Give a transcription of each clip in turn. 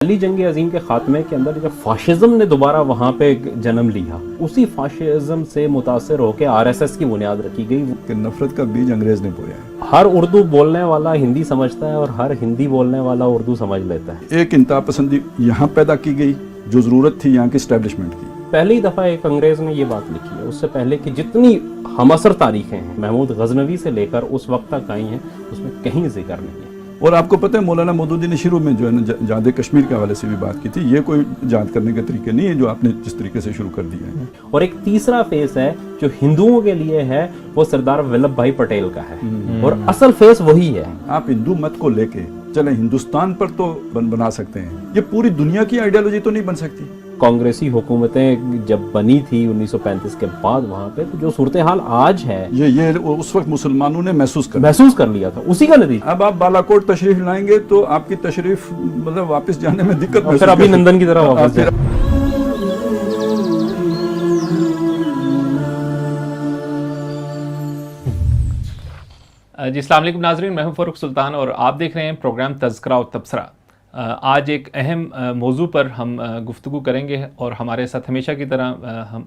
پہلی جنگ عظیم کے خاتمے کے اندر جب فاشزم نے دوبارہ وہاں پہ جنم لیا، اسی فاشزم سے متاثر ہو کے RSS کی بنیاد رکھی گئی کہ نفرت کا بیج انگریز نے بویا ہے۔ ہر اردو بولنے والا ہندی سمجھتا ہے اور ہر ہندی بولنے والا اردو سمجھ لیتا ہے۔ ایک انتہا پسندی یہاں پیدا کی گئی جو ضرورت تھی یہاں کی اسٹیبلشمنٹ کی۔ پہلی دفعہ ایک انگریز نے یہ بات لکھی ہے، اس سے پہلے کی جتنی ہم عصر تاریخیں ہیں محمود غزنوی سے لے کر اس وقت تک آئی ہیں، اس میں کہیں ذکر نہیں ہے۔ اور آپ کو پتہ ہے مولانا مودودی نے شروع میں جو ہے نا جہاد کشمیر کے حوالے سے بھی بات کی تھی، یہ کوئی جہاد کرنے کے طریقے نہیں ہے جو آپ نے جس طریقے سے شروع کر دیا ہے۔ اور ایک تیسرا فیس ہے جو ہندوؤں کے لیے ہے، وہ سردار ولبھ بھائی پٹیل کا ہے، اور اصل فیس وہی ہے۔ آپ ہندو مت کو لے کے چلیں ہندوستان پر تو بنا سکتے ہیں، یہ پوری دنیا کی آئیڈیالوجی تو نہیں بن سکتی۔ کانگریسی حکومتیں جب بنی تھی 1935 کے بعد وہاں پہ، تو جو صورتحال آج ہے یہ اس وقت مسلمانوں نے محسوس کر لیا تھا، اسی کا نتیجہ۔ اب آپ بالاکوٹ تشریف لائیں گے تو آپ کی تشریف مطلب واپس جانے میں دقت محسوس پھر ابھی نندن کی طرح واپس جائیں۔ جی السلام علیکم ناظرین، میں ہوں فاروق سلطان اور آپ دیکھ رہے ہیں پروگرام تذکرہ و تبصرہ۔ آج ایک اہم موضوع پر ہم گفتگو کریں گے، اور ہمارے ساتھ ہمیشہ کی طرح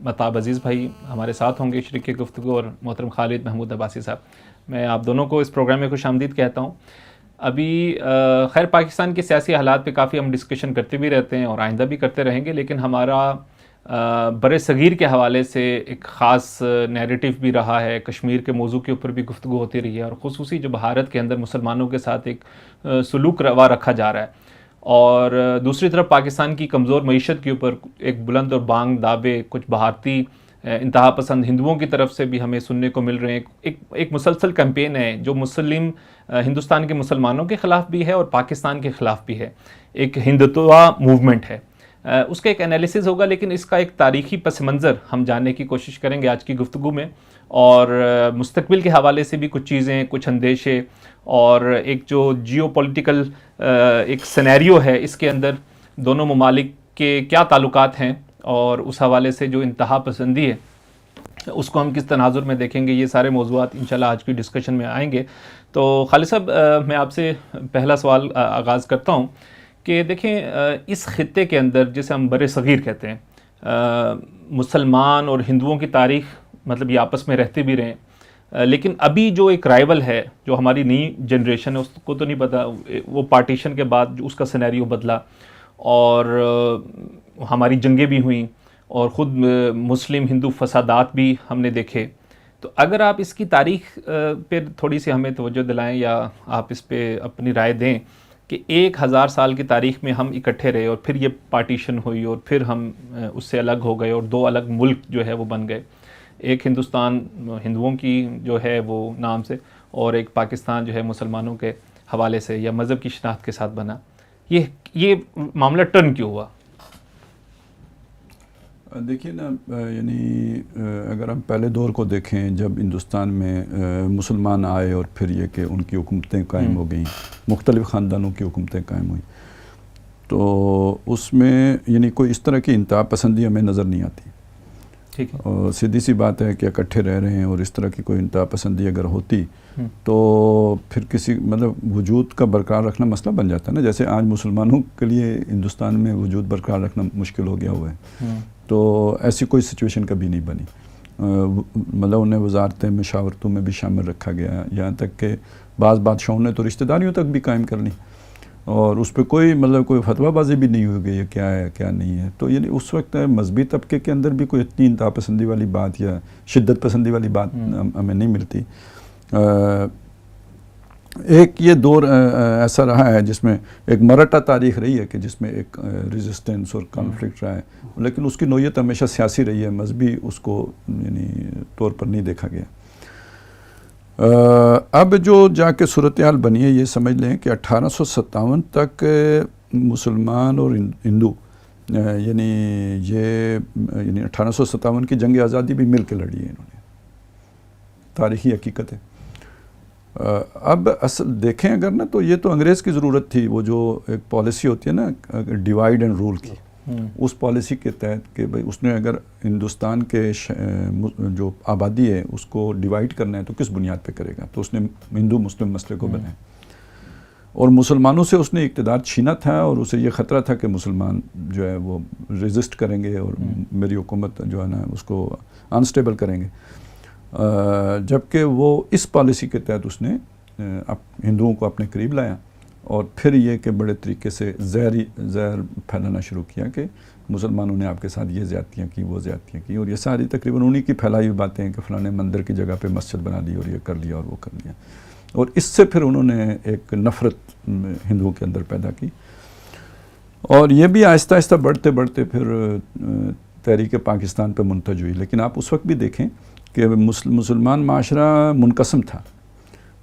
متعب عزیز بھائی ہمارے ساتھ ہوں گے شریک گفتگو، اور محترم خالد محمود عباسی صاحب۔ میں آپ دونوں کو اس پروگرام میں خوش آمدید کہتا ہوں۔ ابھی خیر پاکستان کے سیاسی حالات پہ کافی ہم ڈسکشن کرتے بھی رہتے ہیں اور آئندہ بھی کرتے رہیں گے، لیکن ہمارا بر صغیر کے حوالے سے ایک خاص نیریٹو بھی رہا ہے، کشمیر کے موضوع کے اوپر بھی گفتگو ہوتی رہی ہے، اور خصوصی جو بھارت کے اندر مسلمانوں کے ساتھ ایک سلوک روا رکھا جا رہا ہے، اور دوسری طرف پاکستان کی کمزور معیشت کے اوپر ایک بلند اور بانگ دعوے کچھ بھارتی انتہا پسند ہندوؤں کی طرف سے بھی ہمیں سننے کو مل رہے ہیں۔ ایک مسلسل کیمپین ہے جو ہندوستان کے مسلمانوں کے خلاف بھی ہے اور پاکستان کے خلاف بھی ہے، ایک ہندتوا موومنٹ ہے۔ اس کا ایک انالیسز ہوگا، لیکن اس کا ایک تاریخی پس منظر ہم جاننے کی کوشش کریں گے آج کی گفتگو میں، اور مستقبل کے حوالے سے بھی کچھ چیزیں، کچھ اندیشے، اور ایک جو جیو پولیٹیکل ایک سینیریو ہے، اس کے اندر دونوں ممالک کے کیا تعلقات ہیں، اور اس حوالے سے جو انتہا پسندی ہے اس کو ہم کس تناظر میں دیکھیں گے، یہ سارے موضوعات انشاءاللہ آج کی ڈسکشن میں آئیں گے۔ تو خالد صاحب، میں آپ سے پہلا سوال آغاز کرتا ہوں کہ دیکھیں اس خطے کے اندر جسے ہم بر صغیر کہتے ہیں، مسلمان اور ہندوؤں کی تاریخ مطلب یہ آپس میں رہتے بھی رہے، لیکن ابھی جو ایک رائیول ہے جو ہماری نئی جنریشن ہے اس کو تو نہیں پتا، وہ پارٹیشن کے بعد جو اس کا سینیریو بدلا، اور ہماری جنگیں بھی ہوئیں، اور خود مسلم ہندو فسادات بھی ہم نے دیکھے۔ تو اگر آپ اس کی تاریخ پہ تھوڑی سی ہمیں توجہ دلائیں، یا آپ اس پہ اپنی رائے دیں کہ 1000 سال کی تاریخ میں ہم اکٹھے رہے، اور پھر یہ پارٹیشن ہوئی، اور پھر ہم اس سے الگ ہو گئے، اور 2 الگ ملک جو ہے وہ بن گئے، ایک ہندوستان ہندوؤں کی جو ہے وہ نام سے، اور ایک پاکستان جو ہے مسلمانوں کے حوالے سے یا مذہب کی شناخت کے ساتھ بنا۔ یہ معاملہ ٹرن کیوں ہوا؟ دیکھیے نا، یعنی اگر ہم پہلے دور کو دیکھیں جب ہندوستان میں مسلمان آئے اور پھر یہ کہ ان کی حکومتیں قائم ہو گئیں، مختلف خاندانوں کی حکومتیں قائم ہوئیں، تو اس میں یعنی کوئی اس طرح کی انتہا پسندی ہمیں نظر نہیں آتی۔ ٹھیک ہے، اور سیدھی سی بات ہے کہ اکٹھے رہ رہے ہیں، اور اس طرح کی کوئی انتہا پسندی اگر ہوتی تو پھر کسی مطلب وجود کا برقرار رکھنا مسئلہ بن جاتا ہے نا، جیسے آج مسلمانوں کے لیے ہندوستان میں وجود برقرار رکھنا مشکل ہو گیا ہوا ہے، تو ایسی کوئی سچویشن کبھی نہیں بنی۔ مطلب انہیں وزارتیں مشاورتوں میں بھی شامل رکھا گیا، یہاں تک کہ بعض بادشاہوں نے تو رشتہ داریوں تک بھی قائم کر لی، اور اس پہ کوئی کوئی فتویٰ بازی بھی نہیں ہوئی، یہ کیا ہے کیا نہیں ہے۔ تو یعنی اس وقت مذہبی طبقے کے اندر بھی کوئی اتنی انتہا پسندی والی بات یا شدت پسندی والی بات ہمیں نہیں ملتی۔ ایک یہ دور ایسا رہا ہے جس میں ایک مرٹا تاریخ رہی ہے کہ جس میں ایک ریزسٹنس اور کانفلکٹ رہا ہے، لیکن اس کی نوعیت ہمیشہ سیاسی رہی ہے، مذہبی اس کو یعنی طور پر نہیں دیکھا گیا۔ اب جو جا کے صورتحال بنی ہے، یہ سمجھ لیں کہ 1857 تک مسلمان اور ہندو یعنی 1857 کی جنگ آزادی بھی مل کے لڑی ہے انہوں نے، تاریخی حقیقت ہے۔ اب اصل دیکھیں اگر نا، تو یہ تو انگریز کی ضرورت تھی، وہ جو ایک پالیسی ہوتی ہے نا ڈیوائیڈ اینڈ رول کی، اس پالیسی کے تحت کہ بھئی اس نے اگر ہندوستان کے جو آبادی ہے اس کو ڈیوائیڈ کرنا ہے تو کس بنیاد پہ کرے گا، تو اس نے ہندو مسلم مسئلے کو بنایا۔ اور مسلمانوں سے اس نے اقتدار چھینا تھا، اور اسے یہ خطرہ تھا کہ مسلمان جو ہے وہ ریزسٹ کریں گے اور میری حکومت جو ہے نا اس کو انسٹیبل کریں گے، جبکہ وہ اس پالیسی کے تحت اس نے ہندوؤں کو اپنے قریب لایا، اور پھر یہ کہ بڑے طریقے سے زہر پھیلانا شروع کیا کہ مسلمانوں نے آپ کے ساتھ یہ زیادتیاں کی، وہ زیادتیاں کی، اور یہ ساری تقریباً انہی کی پھیلائی ہوئی باتیں ہیں کہ فلاں مندر کی جگہ پہ مسجد بنا دی اور یہ کر لیا اور وہ کر لیا، اور اس سے پھر انہوں نے ایک نفرت ہندوؤں کے اندر پیدا کی، اور یہ بھی آہستہ آہستہ بڑھتے بڑھتے پھر تحریک پاکستان پہ منتج ہوئی۔ لیکن آپ اس وقت بھی دیکھیں کہ مسلمان معاشرہ منقسم تھا،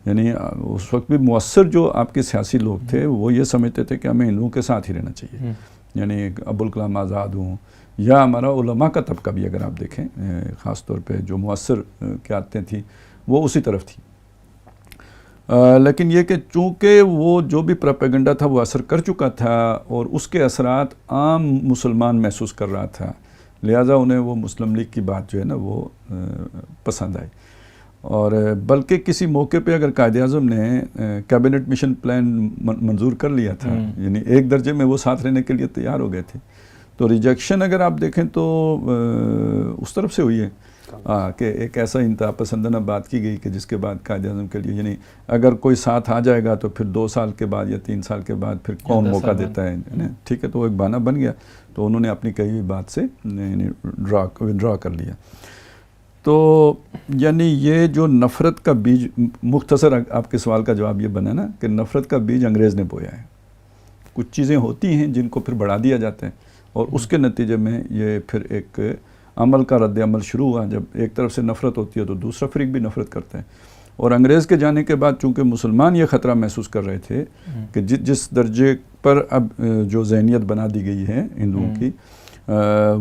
یعنی اس وقت بھی مؤثر جو آپ کے سیاسی لوگ تھے وہ یہ سمجھتے تھے کہ ہمیں ہندوؤں کے ساتھ ہی رہنا چاہیے، یعنی ابوالکلام آزاد ہوں یا ہمارا علماء کا طبقہ بھی اگر آپ دیکھیں خاص طور پہ جو مؤثر قیادتیں تھیں وہ اسی طرف تھیں، لیکن یہ کہ چونکہ وہ جو بھی پروپیگنڈا تھا وہ اثر کر چکا تھا اور اس کے اثرات عام مسلمان محسوس کر رہا تھا، لہٰذا انہیں وہ مسلم لیگ کی بات جو ہے نا وہ پسند آئی، اور بلکہ کسی موقع پہ اگر قائد اعظم نے کیبنٹ مشن پلان منظور کر لیا تھا، یعنی ایک درجے میں وہ ساتھ رہنے کے لیے تیار ہو گئے تھے، تو ریجیکشن اگر آپ دیکھیں تو اس طرف سے ہوئی ہے کہ ایک ایسا انتہا پسندانہ بات کی گئی کہ جس کے بعد قائد اعظم کے لیے یعنی اگر کوئی ساتھ آ جائے گا تو پھر 2 سال کے بعد یا 3 سال کے بعد پھر کون موقع دیتا ہے، ٹھیک ہے، تو وہ ایک بہانہ بن گیا، تو انہوں نے اپنی کہی ہوئی بات سے ودرا کر لیا۔ تو یعنی یہ جو نفرت کا بیج، مختصر آپ کے سوال کا جواب یہ بنا نا کہ نفرت کا بیج انگریز نے بویا ہے، کچھ چیزیں ہوتی ہیں جن کو پھر بڑھا دیا جاتا ہے، اور اس کے نتیجے میں یہ پھر ایک عمل کا رد عمل شروع ہوا، جب ایک طرف سے نفرت ہوتی ہے تو دوسرا فریق بھی نفرت کرتا ہے، اور انگریز کے جانے کے بعد چونکہ مسلمان یہ خطرہ محسوس کر رہے تھے کہ جس درجے پر اب جو ذہنیت بنا دی گئی ہے ہندوؤں کی،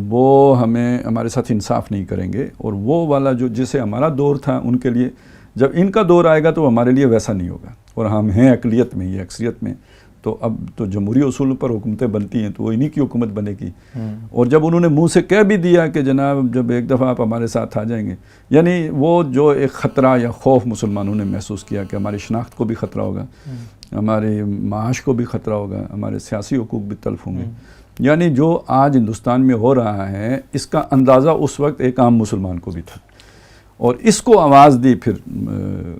وہ ہمارے ساتھ انصاف نہیں کریں گے، اور وہ والا جو جسے ہمارا دور تھا ان کے لیے جب ان کا دور آئے گا تو ہمارے لیے ویسا نہیں ہوگا، اور ہم ہیں اقلیت میں، یہ اکثریت میں، تو اب تو جمہوری اصول پر حکومتیں بنتی ہیں تو وہ انہی کی حکومت بنے گی، اور جب انہوں نے منہ سے کہہ بھی دیا کہ جناب جب ایک دفعہ آپ ہمارے ساتھ آ جائیں گے، یعنی وہ جو ایک خطرہ یا خوف مسلمانوں نے محسوس کیا کہ ہماری شناخت کو بھی خطرہ ہوگا، ہمارے معاش کو بھی خطرہ ہوگا، ہمارے سیاسی حقوق بھی تلف ہوں گے، یعنی جو آج ہندوستان میں ہو رہا ہے اس کا اندازہ اس وقت ایک عام مسلمان کو بھی تھا، اور اس کو آواز دی پھر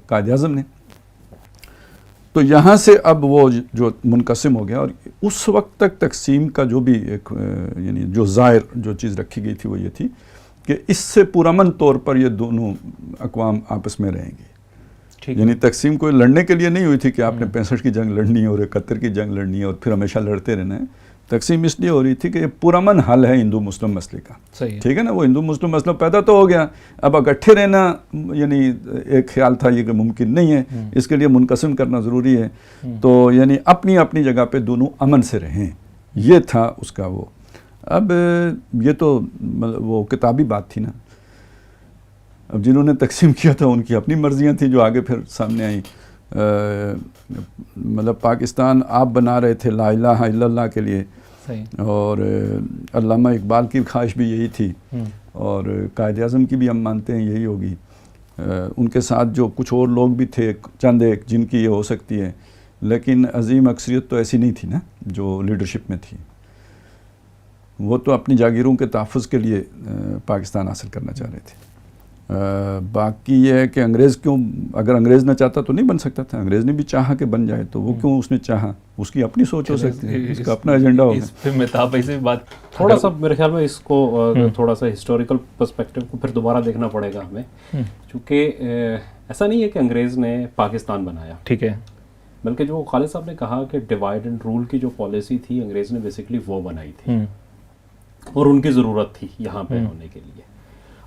قائد اعظم نے، تو یہاں سے اب وہ جو منقسم ہو گیا، اور اس وقت تک تقسیم کا جو بھی ایک یعنی جو ظاہر جو چیز رکھی گئی تھی وہ یہ تھی کہ اس سے پرامن طور پر یہ دونوں اقوام آپس میں رہیں گے، یعنی تقسیم کوئی لڑنے کے لیے نہیں ہوئی تھی کہ آپ نے 65 کی جنگ لڑنی ہے اور 71 کی جنگ لڑنی ہے اور پھر ہمیشہ لڑتے رہنا ہے، تقسیم اس لیے ہو رہی تھی کہ یہ پرامن حل ہے ہندو مسلم مسئلے کا، ٹھیک ہے نا، وہ ہندو مسلم مسئلہ پیدا تو ہو گیا، اب اکٹھے رہنا یعنی ایک خیال تھا یہ کہ ممکن نہیں ہے، اس کے لیے منقسم کرنا ضروری ہے، تو یعنی اپنی اپنی جگہ پہ دونوں امن سے رہیں، یہ تھا اس کا وہ۔ اب یہ تو وہ کتابی بات تھی نا، اب جنہوں نے تقسیم کیا تھا ان کی اپنی مرضیاں تھیں جو آگے پھر سامنے آئیں، مطلب پاکستان آپ بنا رہے تھے لا الہ الا اللہ کے لیے، اور علامہ اقبال کی خواہش بھی یہی تھی، اور قائد اعظم کی بھی ہم مانتے ہیں یہی ہوگی، ان کے ساتھ جو کچھ اور لوگ بھی تھے چند ایک جن کی یہ ہو سکتی ہے، لیکن عظیم اکثریت تو ایسی نہیں تھی نا جو لیڈرشپ میں تھی، وہ تو اپنی جاگیروں کے تحفظ کے لیے پاکستان حاصل کرنا چاہ رہے تھے۔ باقی یہ ہے کہ انگریز کیوں، اگر انگریز نہ چاہتا تو نہیں بن سکتا تھا، انگریز نے بھی چاہا کہ بن جائے، تو وہ کیوں اس نے چاہا، اس کی اپنی سوچ ہو سکتی ہے، اس کا اپنا ایجنڈا ہوگا۔ تھوڑا سا میرے خیال میں اس کو تھوڑا سا ہسٹوریکل پرسپیکٹو کو پھر دوبارہ دیکھنا پڑے گا ہمیں، چونکہ ایسا نہیں ہے کہ انگریز نے پاکستان بنایا، ٹھیک ہے، بلکہ جو خالد صاحب نے کہا کہ ڈیوائڈ اینڈ رول کی جو پالیسی تھی انگریز نے بیسکلی وہ بنائی تھی، اور ان کی ضرورت تھی یہاں پہ ہونے کے لیے۔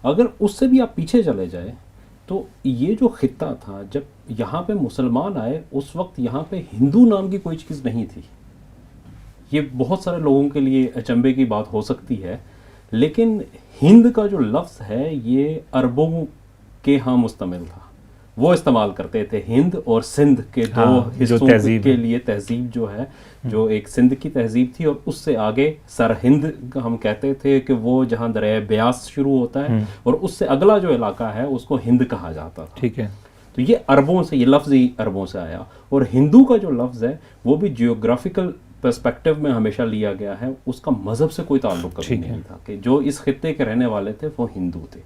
اگر اس سے بھی آپ پیچھے چلے جائیں تو یہ جو خطہ تھا جب یہاں پہ مسلمان آئے اس وقت یہاں پہ ہندو نام کی کوئی چیز نہیں تھی، یہ بہت سارے لوگوں کے لیے اچنبے کی بات ہو سکتی ہے، لیکن ہند کا جو لفظ ہے یہ عربوں کے ہاں مشتمل تھا، وہ استعمال کرتے تھے ہند اور سندھ کے دو حصوں کے لیے، تہذیب جو ہے جو ایک سندھ کی تہذیب تھی، اور اس سے آگے سرہند ہم کہتے تھے کہ وہ جہاں دریائے بیاس شروع ہوتا ہے، اور اس سے اگلا جو علاقہ ہے اس کو ہند کہا جاتا تھا، ٹھیک ہے۔ تو یہ عربوں سے، یہ لفظ ہی عربوں سے آیا. اور ہندو کا جو لفظ ہے وہ بھی جیوگرافیکل پرسپیکٹیو میں ہمیشہ لیا گیا ہے، اس کا مذہب سے کوئی تعلق کبھی نہیں تھا، کہ جو اس خطے کے رہنے والے تھے وہ ہندو تھے.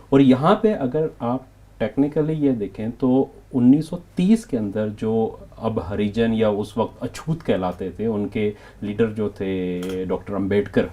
اور یہاں پہ اگر آپ ٹیکنیکلی یہ دیکھیں تو 1930 کے اندر جو اب ہریجن یا اس وقت اچھوت کہلاتے تھے، ان کے لیڈر جو تھے ڈاکٹر امبیڈکر،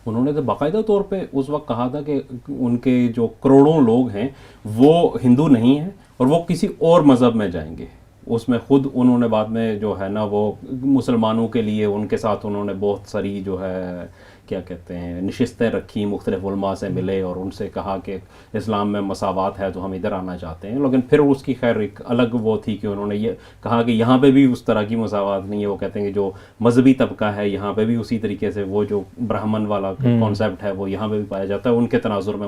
انہوں نے تو باقاعدہ طور پہ اس وقت کہا تھا کہ ان کے جو کروڑوں لوگ ہیں وہ ہندو نہیں ہیں اور وہ کسی اور مذہب میں جائیں گے. اس میں خود انہوں نے بعد میں جو ہے نا وہ مسلمانوں کے لیے ان کے ساتھ انہوں نے بہت ساری جو ہے کیا کہتے ہیں نشستیں رکھی، مختلف علماء سے ملے اور ان سے کہا کہ اسلام میں مساوات ہے تو ہم ادھر آنا چاہتے ہیں. لیکن پھر اس کی خیر ایک الگ وہ تھی کہ انہوں نے یہ کہا کہ یہاں پہ بھی اس طرح کی مساوات نہیں ہے. وہ کہتے ہیں کہ جو مذہبی طبقہ ہے یہاں پہ بھی اسی طریقے سے وہ جو برہمن والا کانسیپٹ ہے وہ یہاں پہ بھی پایا جاتا ہے. ان کے تناظر میں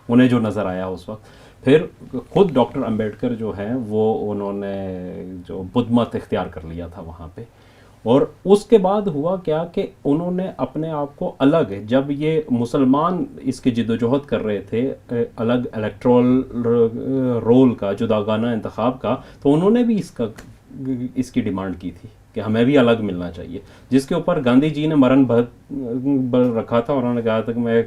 انہیں جو نظر آیا اس وقت، پھر خود ڈاکٹر امبیڈکر جو ہیں وہ انہوں نے جو بدھ مت اختیار کر لیا تھا وہاں پہ. اور اس کے بعد ہوا کیا کہ انہوں نے اپنے آپ کو الگ، جب یہ مسلمان اس کی جد و جہد کر رہے تھے الگ الیکٹرول رول کا، جداگانہ انتخاب کا، تو انہوں نے بھی اس کی ڈیمانڈ کی تھی کہ ہمیں بھی الگ ملنا چاہیے، جس کے اوپر گاندھی جی نے مرن بل رکھا تھا. انہوں نے کہا تھا کہ میں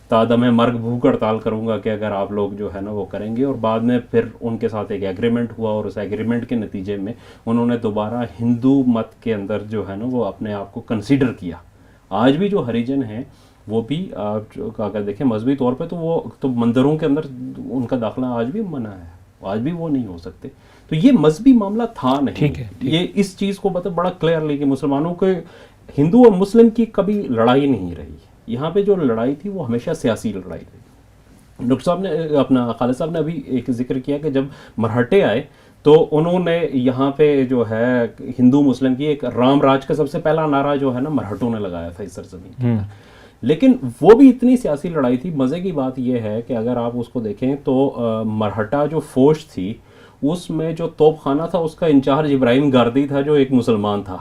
تادم مرگ بھوک ہڑتال کروں گا کہ اگر آپ لوگ جو ہے نا وہ کریں گے. اور بعد میں پھر ان کے ساتھ ایک ایگریمنٹ ہوا اور اس ایگریمنٹ کے نتیجے میں انہوں نے دوبارہ ہندو مت کے اندر جو ہے نا وہ اپنے آپ کو کنسیڈر کیا. آج بھی جو ہریجن ہیں وہ بھی آپ اگر دیکھیں مذہبی طور پہ تو وہ تو مندروں کے اندر ان کا داخلہ آج بھی منع ہے، آج بھی وہ نہیں ہو سکتے. تو یہ مذہبی معاملہ تھا نہیں. یہ اس چیز کو مطلب بڑا کلیئرلی کہ مسلمانوں کے، ہندو اور مسلم کی کبھی لڑائی نہیں رہی. یہاں پہ جو لڑائی تھی وہ ہمیشہ سیاسی لڑائی تھی. ڈاکٹر صاحب نے اپنا خالد صاحب نے ابھی ایک ذکر کیا کہ جب مرہٹے آئے تو انہوں نے یہاں پہ جو ہے ہندو مسلم کی ایک رام راج کا سب سے پہلا نعرہ جو ہے نا مرہٹوں نے لگایا تھا اس سرزمین کے. لیکن وہ بھی اتنی سیاسی لڑائی تھی. مزے کی بات یہ ہے کہ اگر آپ اس کو دیکھیں تو مرہٹا جو فوج تھی اس میں جو توپ خانہ تھا اس کا انچارج ابراہیم گاردی تھا جو ایک مسلمان تھا.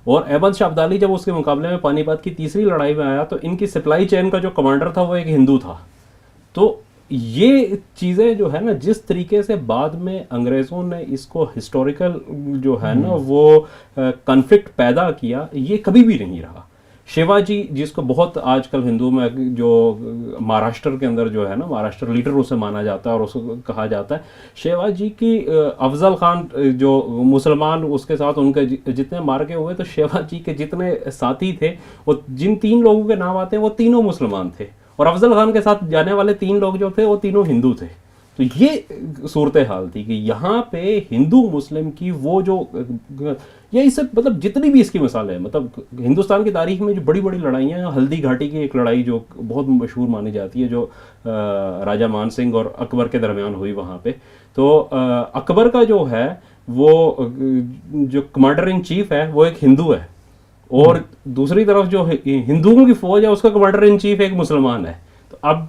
اور احمد شاہ ابدالی جب اس کے مقابلے میں پانی پت کی تیسری لڑائی میں آیا تو ان کی سپلائی چین کا جو کمانڈر تھا وہ ایک ہندو تھا. تو یہ چیزیں جو ہے نا جس طریقے سے بعد میں انگریزوں نے اس کو ہسٹوریکل جو ہے نا وہ کنفلکٹ پیدا کیا، یہ کبھی بھی نہیں رہا. شیوا جی جس کو بہت آج کل ہندو میں جو مہاراشٹر کے اندر جو ہے نا مہاراشٹر لیڈر اسے مانا جاتا ہے اور اس کو کہا جاتا ہے، شیوا جی کی افضل خان جو مسلمان اس کے ساتھ ان کے جتنے مار کے ہوئے تو شیوا جی کے جتنے ساتھی تھے وہ جن 3 لوگوں کے نام آتے ہیں وہ تینوں مسلمان تھے، اور افضل خان کے ساتھ جانے والے 3 لوگ جو تھے وہ تینوں ہندو تھے. تو یہ صورتحال تھی کہ یہاں پہ ہندو مسلم کی وہ جو یہ اس سے مطلب جتنی بھی اس کی مثالیں ہیں، مطلب ہندوستان کی تاریخ میں جو بڑی بڑی لڑائیاں ہیں، ہلدی گھاٹی کی ایک لڑائی جو بہت مشہور مانی جاتی ہے جو راجہ مان سنگھ اور اکبر کے درمیان ہوئی وہاں پہ. تو اکبر کا جو ہے وہ جو کمانڈر ان چیف ہے وہ ایک ہندو ہے، اور دوسری طرف جو ہندوؤں کی فوج ہے اس کا کمانڈر ان چیف ایک مسلمان ہے. تو اب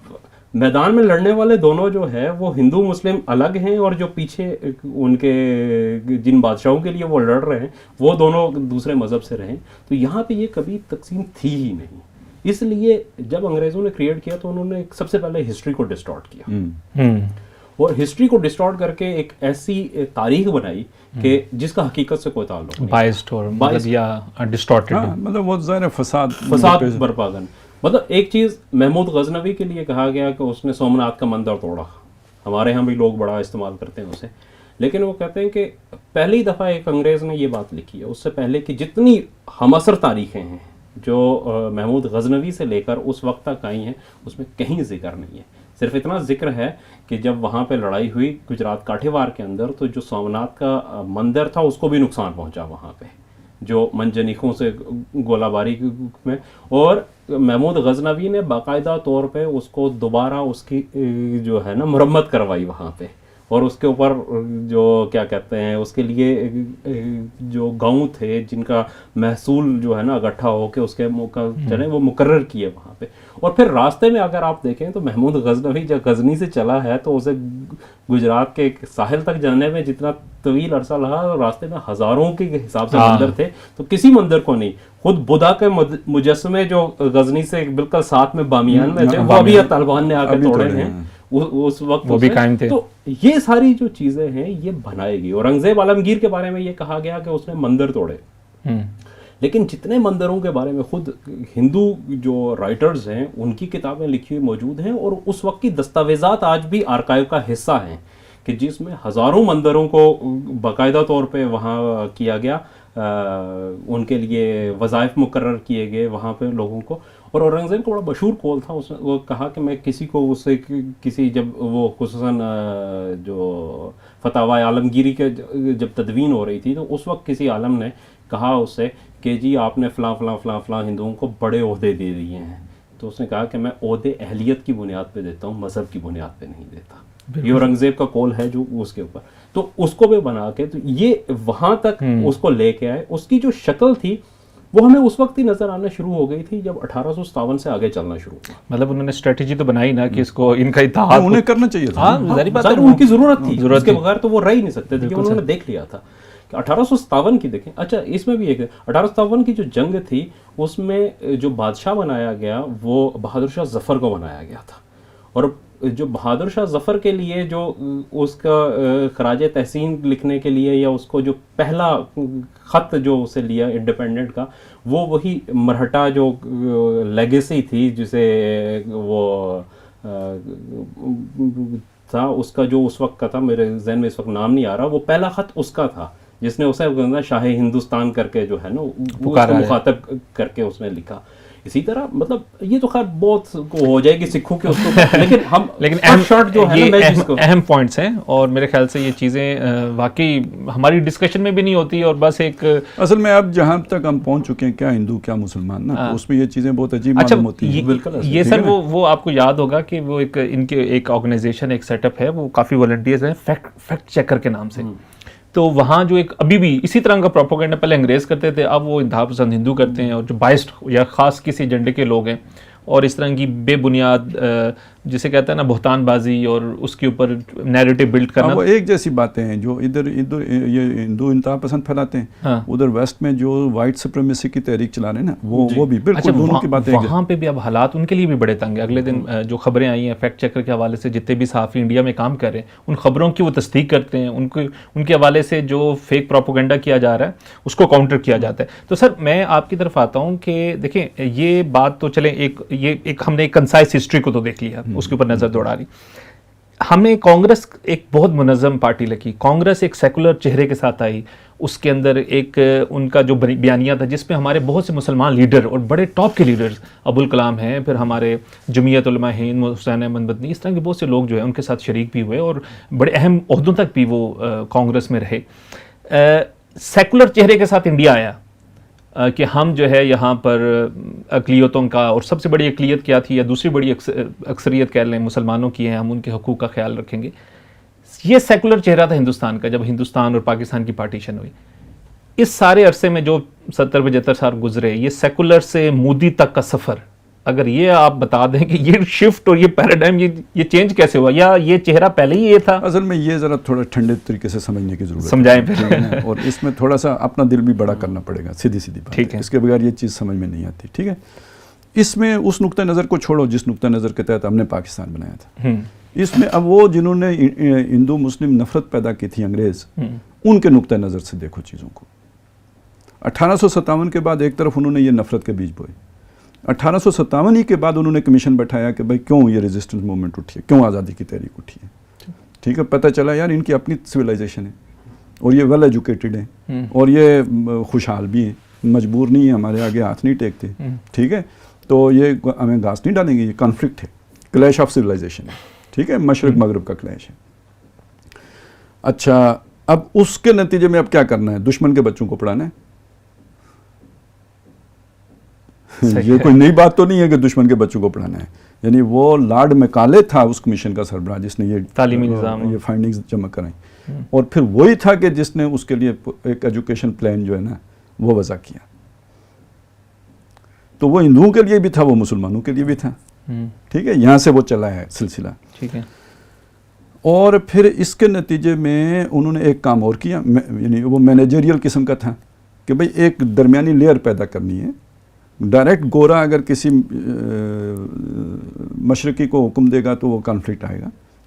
میدان میں لڑنے والے دونوں جو ہے وہ ہندو مسلم الگ ہیں، اور جو پیچھے ان کے جن بادشاہوں کے لیے وہ لڑ رہے ہیں وہ دونوں دوسرے مذہب سے رہیں. تو یہاں پہ یہ کبھی تقسیم تھی ہی نہیں. اس لیے جب انگریزوں نے کریٹ کیا تو انہوں نے سب سے پہلے ہسٹری کو ڈسٹارٹ کیا، اور ہسٹری کو ڈسٹارٹ کر کے ایک ایسی تاریخ بنائی کہ جس کا حقیقت سے کوئی تعلق نہیں، بائسڈ اور یا ڈسٹارٹڈ، مطلب وہ ظاہر فساد برپا کرنا. مطلب ایک چیز محمود غزنوی کے لیے کہا گیا کہ اس نے سومناتھ کا مندر توڑا، ہمارے ہاں بھی لوگ بڑا استعمال کرتے ہیں اسے، لیکن وہ کہتے ہیں کہ پہلی دفعہ ایک انگریز نے یہ بات لکھی ہے. اس سے پہلے کی جتنی ہم عصر تاریخیں ہیں جو محمود غزنوی سے لے کر اس وقت تک آئی ہیں اس میں کہیں ذکر نہیں ہے. صرف اتنا ذکر ہے کہ جب وہاں پہ لڑائی ہوئی گجرات کاٹھیوار کے اندر تو جو سومناتھ کا مندر تھا اس کو بھی نقصان پہنچا وہاں پہ جو منجنیقوں سے گولہ باری میں، اور محمود غزنوی نے باقاعدہ طور پہ اس کو دوبارہ اس کی جو ہے نا مرمت کروائی وہاں پہ، اور اس کے اوپر جو کیا کہتے ہیں اس کے لیے جو گاؤں تھے جن کا محصول جو ہے نا اکٹھا ہو کے اس کے چلیں وہ مقرر کیے وہاں پہ. اور پھر راستے میں اگر آپ دیکھیں تو محمود غزنوی جب غزنی سے چلا ہے تو اسے گجرات کے ساحل تک جانے میں جتنا طویل عرصہ لگا، راستے میں ہزاروں کے حساب سے مندر تھے تو کسی مندر کو نہیں. خود بدھا کے مجسمے جو غزنی سے بالکل ساتھ میں بامیان میں تھے وہ ابھی طالبان نے آ کے توڑے ہیں، اس وقت وہ بھی قائم تھے. تو یہ ساری جو چیزیں ہیں یہ بنائے گی. اورنگزیب عالمگیر کے بارے میں یہ کہا گیا کہ اس نے مندر توڑے, لیکن جتنے مندروں کے بارے میں خود ہندو جو رائٹرز ہیں ان کی کتابیں لکھی ہوئی موجود ہیں, اور اس وقت کی دستاویزات آج بھی آرکائیو کا حصہ ہیں کہ جس میں ہزاروں مندروں کو باقاعدہ طور پہ وہاں کیا گیا, ان کے لیے وظائف مقرر کیے گئے وہاں پہ لوگوں کو. اور اورنگزیب کا بڑا مشہور قول تھا, اس نے وہ کہا کہ میں کسی کو اس سے کسی جب وہ خصوصاً جو فتاوی عالمگیری کے جب تدوین ہو رہی تھی تو اس وقت کسی عالم نے کہا اس سے کہ جی آپ نے فلاں فلاں فلاں فلاں ہندوؤں کو بڑے عہدے دے دیے ہیں, تو اس نے کہا کہ میں عہدے اہلیت کی بنیاد پہ دیتا ہوں, مذہب کی بنیاد پہ نہیں دیتا. یہ اورنگزیب کا قول ہے جو اس کے اوپر, تو اس کو بھی بنا کے تو یہ وہاں تک اس کو لے کے آئے. اس کی جو شکل تھی وہ ہمیں اس وقت ہی نظر آنا شروع ہو گئی تھی جب 1857 سے آگے چلنا شروع ہوا. مطلب انہوں نے اسٹریٹجی تو بنائی نا کہ اس کو ان کا اتحاد انہیں کرنا چاہیے تھا, ان کی ضرورت تھی, اس کے بغیر تو وہ رہ ہی نہیں سکتے تھے. انہوں نے دیکھ لیا تھا کہ 1857 کی دیکھیں. اچھا اس میں بھی ایک 1857 کی جو جنگ تھی اس میں جو بادشاہ بنایا گیا وہ بہادر شاہ ظفر کو بنایا گیا تھا, اور جو بہادر شاہ ظفر کے لیے جو اس کا خراج تحسین لکھنے کے لیے یا اس کو جو پہلا خط جو اسے لیا انڈیپینڈنٹ کا, وہ وہی مرہٹا جو لیگیسی تھی جسے وہ تھا اس کا جو اس وقت کا تھا, میرے ذہن میں اس وقت نام نہیں آ رہا, وہ پہلا خط اس کا تھا جس نے اسے شاہ ہندوستان کر کے جو ہے نا مخاطب کر کے اس نے لکھا. اسی طرح مطلب یہ تو خیر بہت ہو جائے گی سکھوں کے اس کو, لیکن اہم پوائنٹس ہیں, اور میرے خیال سے یہ چیزیں واقعی ہماری ڈسکشن میں بھی نہیں ہوتی, اور بس ایک اصل میں اب جہاں تک ہم پہنچ چکے ہیں کیا ہندو کیا مسلمان نا, اس میں یہ چیزیں بہت عجیب معلوم ہوتی ہیں. بالکل یہ سر وہ آپ کو یاد ہوگا کہ وہ ایک ان کے ایک آرگنائزیشن ایک سیٹ اپ ہے, وہ کافی والنٹیئرز ہیں فیکٹ چیکر کے نام سے. تو وہاں جو ایک ابھی بھی اسی طرح کا پروپیگنڈا پہلے انگریز کرتے تھے, اب وہ انتہا پسند ہندو کرتے ہیں, اور جو بائسڈ یا خاص کسی ایجنڈے کے لوگ ہیں, اور اس طرح کی بے بنیاد جسے کہتے ہیں نا بہتان بازی, اور اس کے اوپر نیریٹو بلڈ کرنا. وہ ایک جیسی باتیں ہیں جو ادھر یہ ہندو انتہا پسند پھیلاتے ہیں, ادھر ویسٹ میں جو وائٹ سپریمیسی کی تحریک چلا رہے ہیں نا وہ بھی بالکل دونوں کی باتیں. وہاں پہ بھی اب حالات ان کے لیے بھی بڑے تنگ ہیں. اگلے دن جو خبریں آئی ہیں فیکٹ چیکر کے حوالے سے, جتنے بھی صحافی انڈیا میں کام کر رہے ہیں ان خبروں کی وہ تصدیق کرتے ہیں, ان کے حوالے سے جو فیک پروپیگنڈا کیا جا رہا ہے اس کو کاؤنٹر کیا جاتا ہے. تو سر میں آپ کی طرف آتا ہوں کہ دیکھیں یہ بات تو چلیں ایک ہم نے ایک کنسائز ہسٹری کو تو دیکھ لیا, اس کے اوپر نظر دوڑا. ہمیں کانگریس ایک بہت منظم پارٹی لگی, کانگریس ایک سیکولر چہرے کے ساتھ آئی, اس کے اندر ایک ان کا جو بیانیہ تھا جس پہ ہمارے بہت سے مسلمان لیڈر اور بڑے ٹاپ کے لیڈرز, ابوالکلام ہیں, پھر ہمارے جمعیت علماء ہند حسین احمد مدنی, اس طرح کے بہت سے لوگ جو ہیں ان کے ساتھ شریک بھی ہوئے اور بڑے اہم عہدوں تک بھی وہ کانگریس میں رہے. سیکولر چہرے کے ساتھ انڈیا آیا کہ ہم جو ہے یہاں پر اقلیتوں کا, اور سب سے بڑی اقلیت کیا تھی یا دوسری بڑی اکثریت کہہ لیں مسلمانوں کی ہیں, ہم ان کے حقوق کا خیال رکھیں گے. یہ سیکولر چہرہ تھا ہندوستان کا جب ہندوستان اور پاکستان کی پارٹیشن ہوئی. اس سارے عرصے میں جو 70-75 سال گزرے, یہ سیکولر سے مودی تک کا سفر, اگر یہ آپ بتا دیں کہ یہ شفٹ اور یہ پیراڈائم یہ چینج کیسے ہوا, یا یہ چہرہ پہلے ہی یہ تھا؟ اصل میں یہ ذرا تھوڑا ٹھنڈے طریقے سے سمجھنے کی ضرورت ہے, سمجھائیں پھر. اور اس میں تھوڑا سا اپنا دل بھی بڑا کرنا پڑے گا, سیدھی بات ہے, اس کے بغیر یہ چیز سمجھ میں نہیں آتی. ٹھیک ہے, اس میں اس نقطہ نظر کو چھوڑو جس نقطہ نظر کے تحت ہم نے پاکستان بنایا تھا. اس میں اب وہ جنہوں نے ہندو مسلم نفرت پیدا کی تھی انگریز, ان کے نقطہ نظر سے دیکھو چیزوں کو. 1857 کے بعد ایک طرف انہوں نے یہ نفرت کے بیج بوئے, 1857 ہی کے بعد انہوں نے کمیشن بٹھایا کہ بھائی کیوں یہ ریزسٹنس موومنٹ اٹھی ہے, کیوں آزادی کی تحریک اٹھی ہے. ٹھیک ہے, پتہ چلا یار ان کی اپنی سویلائزیشن ہے, اور یہ ویل ایجوکیٹڈ ہیں, اور یہ خوشحال بھی ہیں, مجبور نہیں ہیں, ہمارے آگے ہاتھ نہیں ٹیکتے. ٹھیک ہے, تو یہ ہمیں گھاس نہیں ڈالیں گے, یہ کانفلکٹ ہے, کلیش آف سویلائزیشن ہے. ٹھیک ہے, مشرق مغرب کا کلیش ہے. اچھا, اب اس کے نتیجے میں اب کیا کرنا ہے, دشمن کے بچوں کو پڑھانا ہے. یہ کوئی نئی بات تو نہیں ہے کہ دشمن کے بچوں کو پڑھانا ہے. یعنی وہ لارڈ میکالے تھا اس کمیشن کا سربراہ جس نے یہ تعلیمی نظام یہ فائنڈنگز جمع کرائیں, اور پھر وہی تھا کہ جس نے اس کے لیے ایک ایجوکیشن پلان جو ہے نا وہ وضع کیا. تو وہ ہندوؤں کے لیے بھی تھا, وہ مسلمانوں کے لیے بھی تھا. ٹھیک ہے, یہاں سے وہ چلا ہے سلسلہ. ٹھیک ہے, اور پھر اس کے نتیجے میں انہوں نے ایک کام اور کیا, یعنی وہ مینیجریل قسم کا تھا کہ بھئی ایک درمیانی لیئر پیدا کرنی ہے. ڈائریکٹ گورا اگر کسی مشرقی کو حکم دے گا تو وہ کانفلکٹ آئے گا.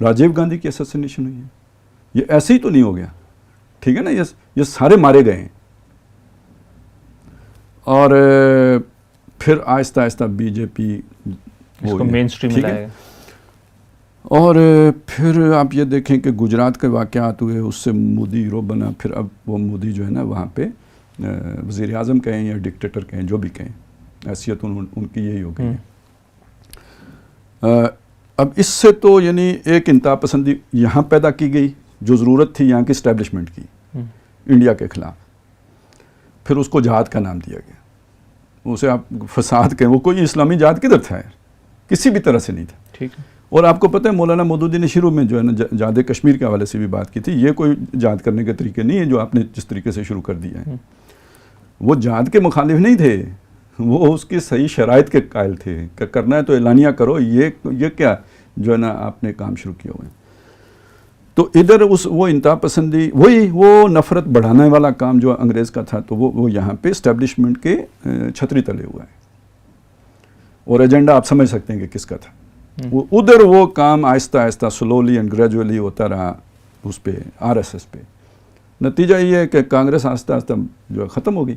راجیو گاندھی کی اسیسینیشن ہوئی ہے. یہ ایسے ہی تو نہیں ہو گیا, ٹھیک ہے نا, یہ سارے مارے گئے ہیں. اور پھر آہستہ آہستہ بی جے پی اس کو مین اسٹریم میں لائے. اور پھر آپ یہ دیکھیں کہ گجرات کے واقعات ہوئے, اس سے مودی ہیرو بنا. پھر اب وہ مودی جو ہے نا وہاں پہ وزیر اعظم کہیں یا ڈکٹیٹر کہیں, جو بھی کہیں, حیثیت ان کی یہی ہو گئی ہے. اب اس سے تو یعنی ایک انتہا پسندی یہاں پیدا کی گئی جو ضرورت تھی یہاں کی اسٹیبلشمنٹ کی انڈیا کے خلاف. پھر اس کو جہاد کا نام دیا گیا, اسے آپ فساد کہیں. وہ کوئی اسلامی جہاد کدھر تھا یار, کسی بھی طرح سے نہیں تھا. ٹھیک ہے. اور آپ کو پتہ ہے مولانا مودودی نے شروع میں جو ہے نا جہاد کشمیر کے حوالے سے بھی بات کی تھی. یہ کوئی جہاد کرنے کے طریقے نہیں ہے جو آپ نے جس طریقے سے شروع کر دیا ہے. وہ جہاد کے مخالف نہیں تھے, وہ اس کی صحیح شرائط کے قائل تھے کہ کرنا ہے تو اعلانیہ کرو. یہ کیا جو ہے نا آپ نے کام شروع کیا ہوا ہے. تو ادھر وہ انتہا پسندی, وہ نفرت بڑھانے والا کام جو انگریز کا تھا, تو وہ یہاں پہ اسٹیبلشمنٹ کے چھتری تلے ہوا ہے. اور ایجنڈا آپ سمجھ سکتے ہیں کہ کس کا تھا. ادھر وہ کام آہستہ آہستہ سلولی اینڈ گریجولی ہوتا رہا اس پہ, آر ایس ایس پہ. نتیجہ یہ ہے کہ کانگریس آہستہ آہستہ جو ہے ختم ہو گئی,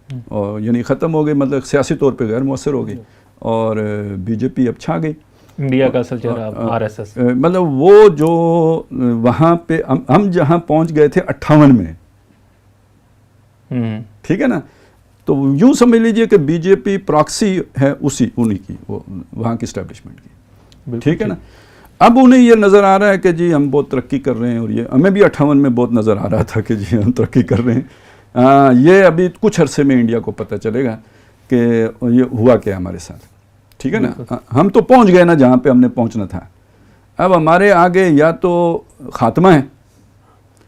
اور یعنی ختم ہو گئی مطلب سیاسی طور پہ غیر مؤثر ہو گئی, اور بی جے پی اب چھا گئی. انڈیا کا اصل چہرہ آر ایس ایس. مطلب وہ جو وہاں پہ ہم جہاں پہنچ گئے تھے 58 میں, ٹھیک ہے نا, تو یوں سمجھ لیجئے کہ بی جے پی پراکسی ہے انہی کی, وہاں کی اسٹیبلشمنٹ کی, ٹھیک ہے نا. اب انہیں یہ نظر آ رہا ہے کہ جی ہم بہت ترقی کر رہے ہیں, اور یہ ہمیں بھی 58 میں بہت نظر آ رہا تھا کہ جی ہم ترقی کر رہے ہیں. یہ ابھی کچھ عرصے میں انڈیا کو پتہ چلے گا کہ یہ ہوا کیا ہمارے ساتھ, ٹھیک ہے نا. ہم تو پہنچ گئے نا جہاں پہ ہم نے پہنچنا تھا. اب ہمارے آگے یا تو خاتمہ ہے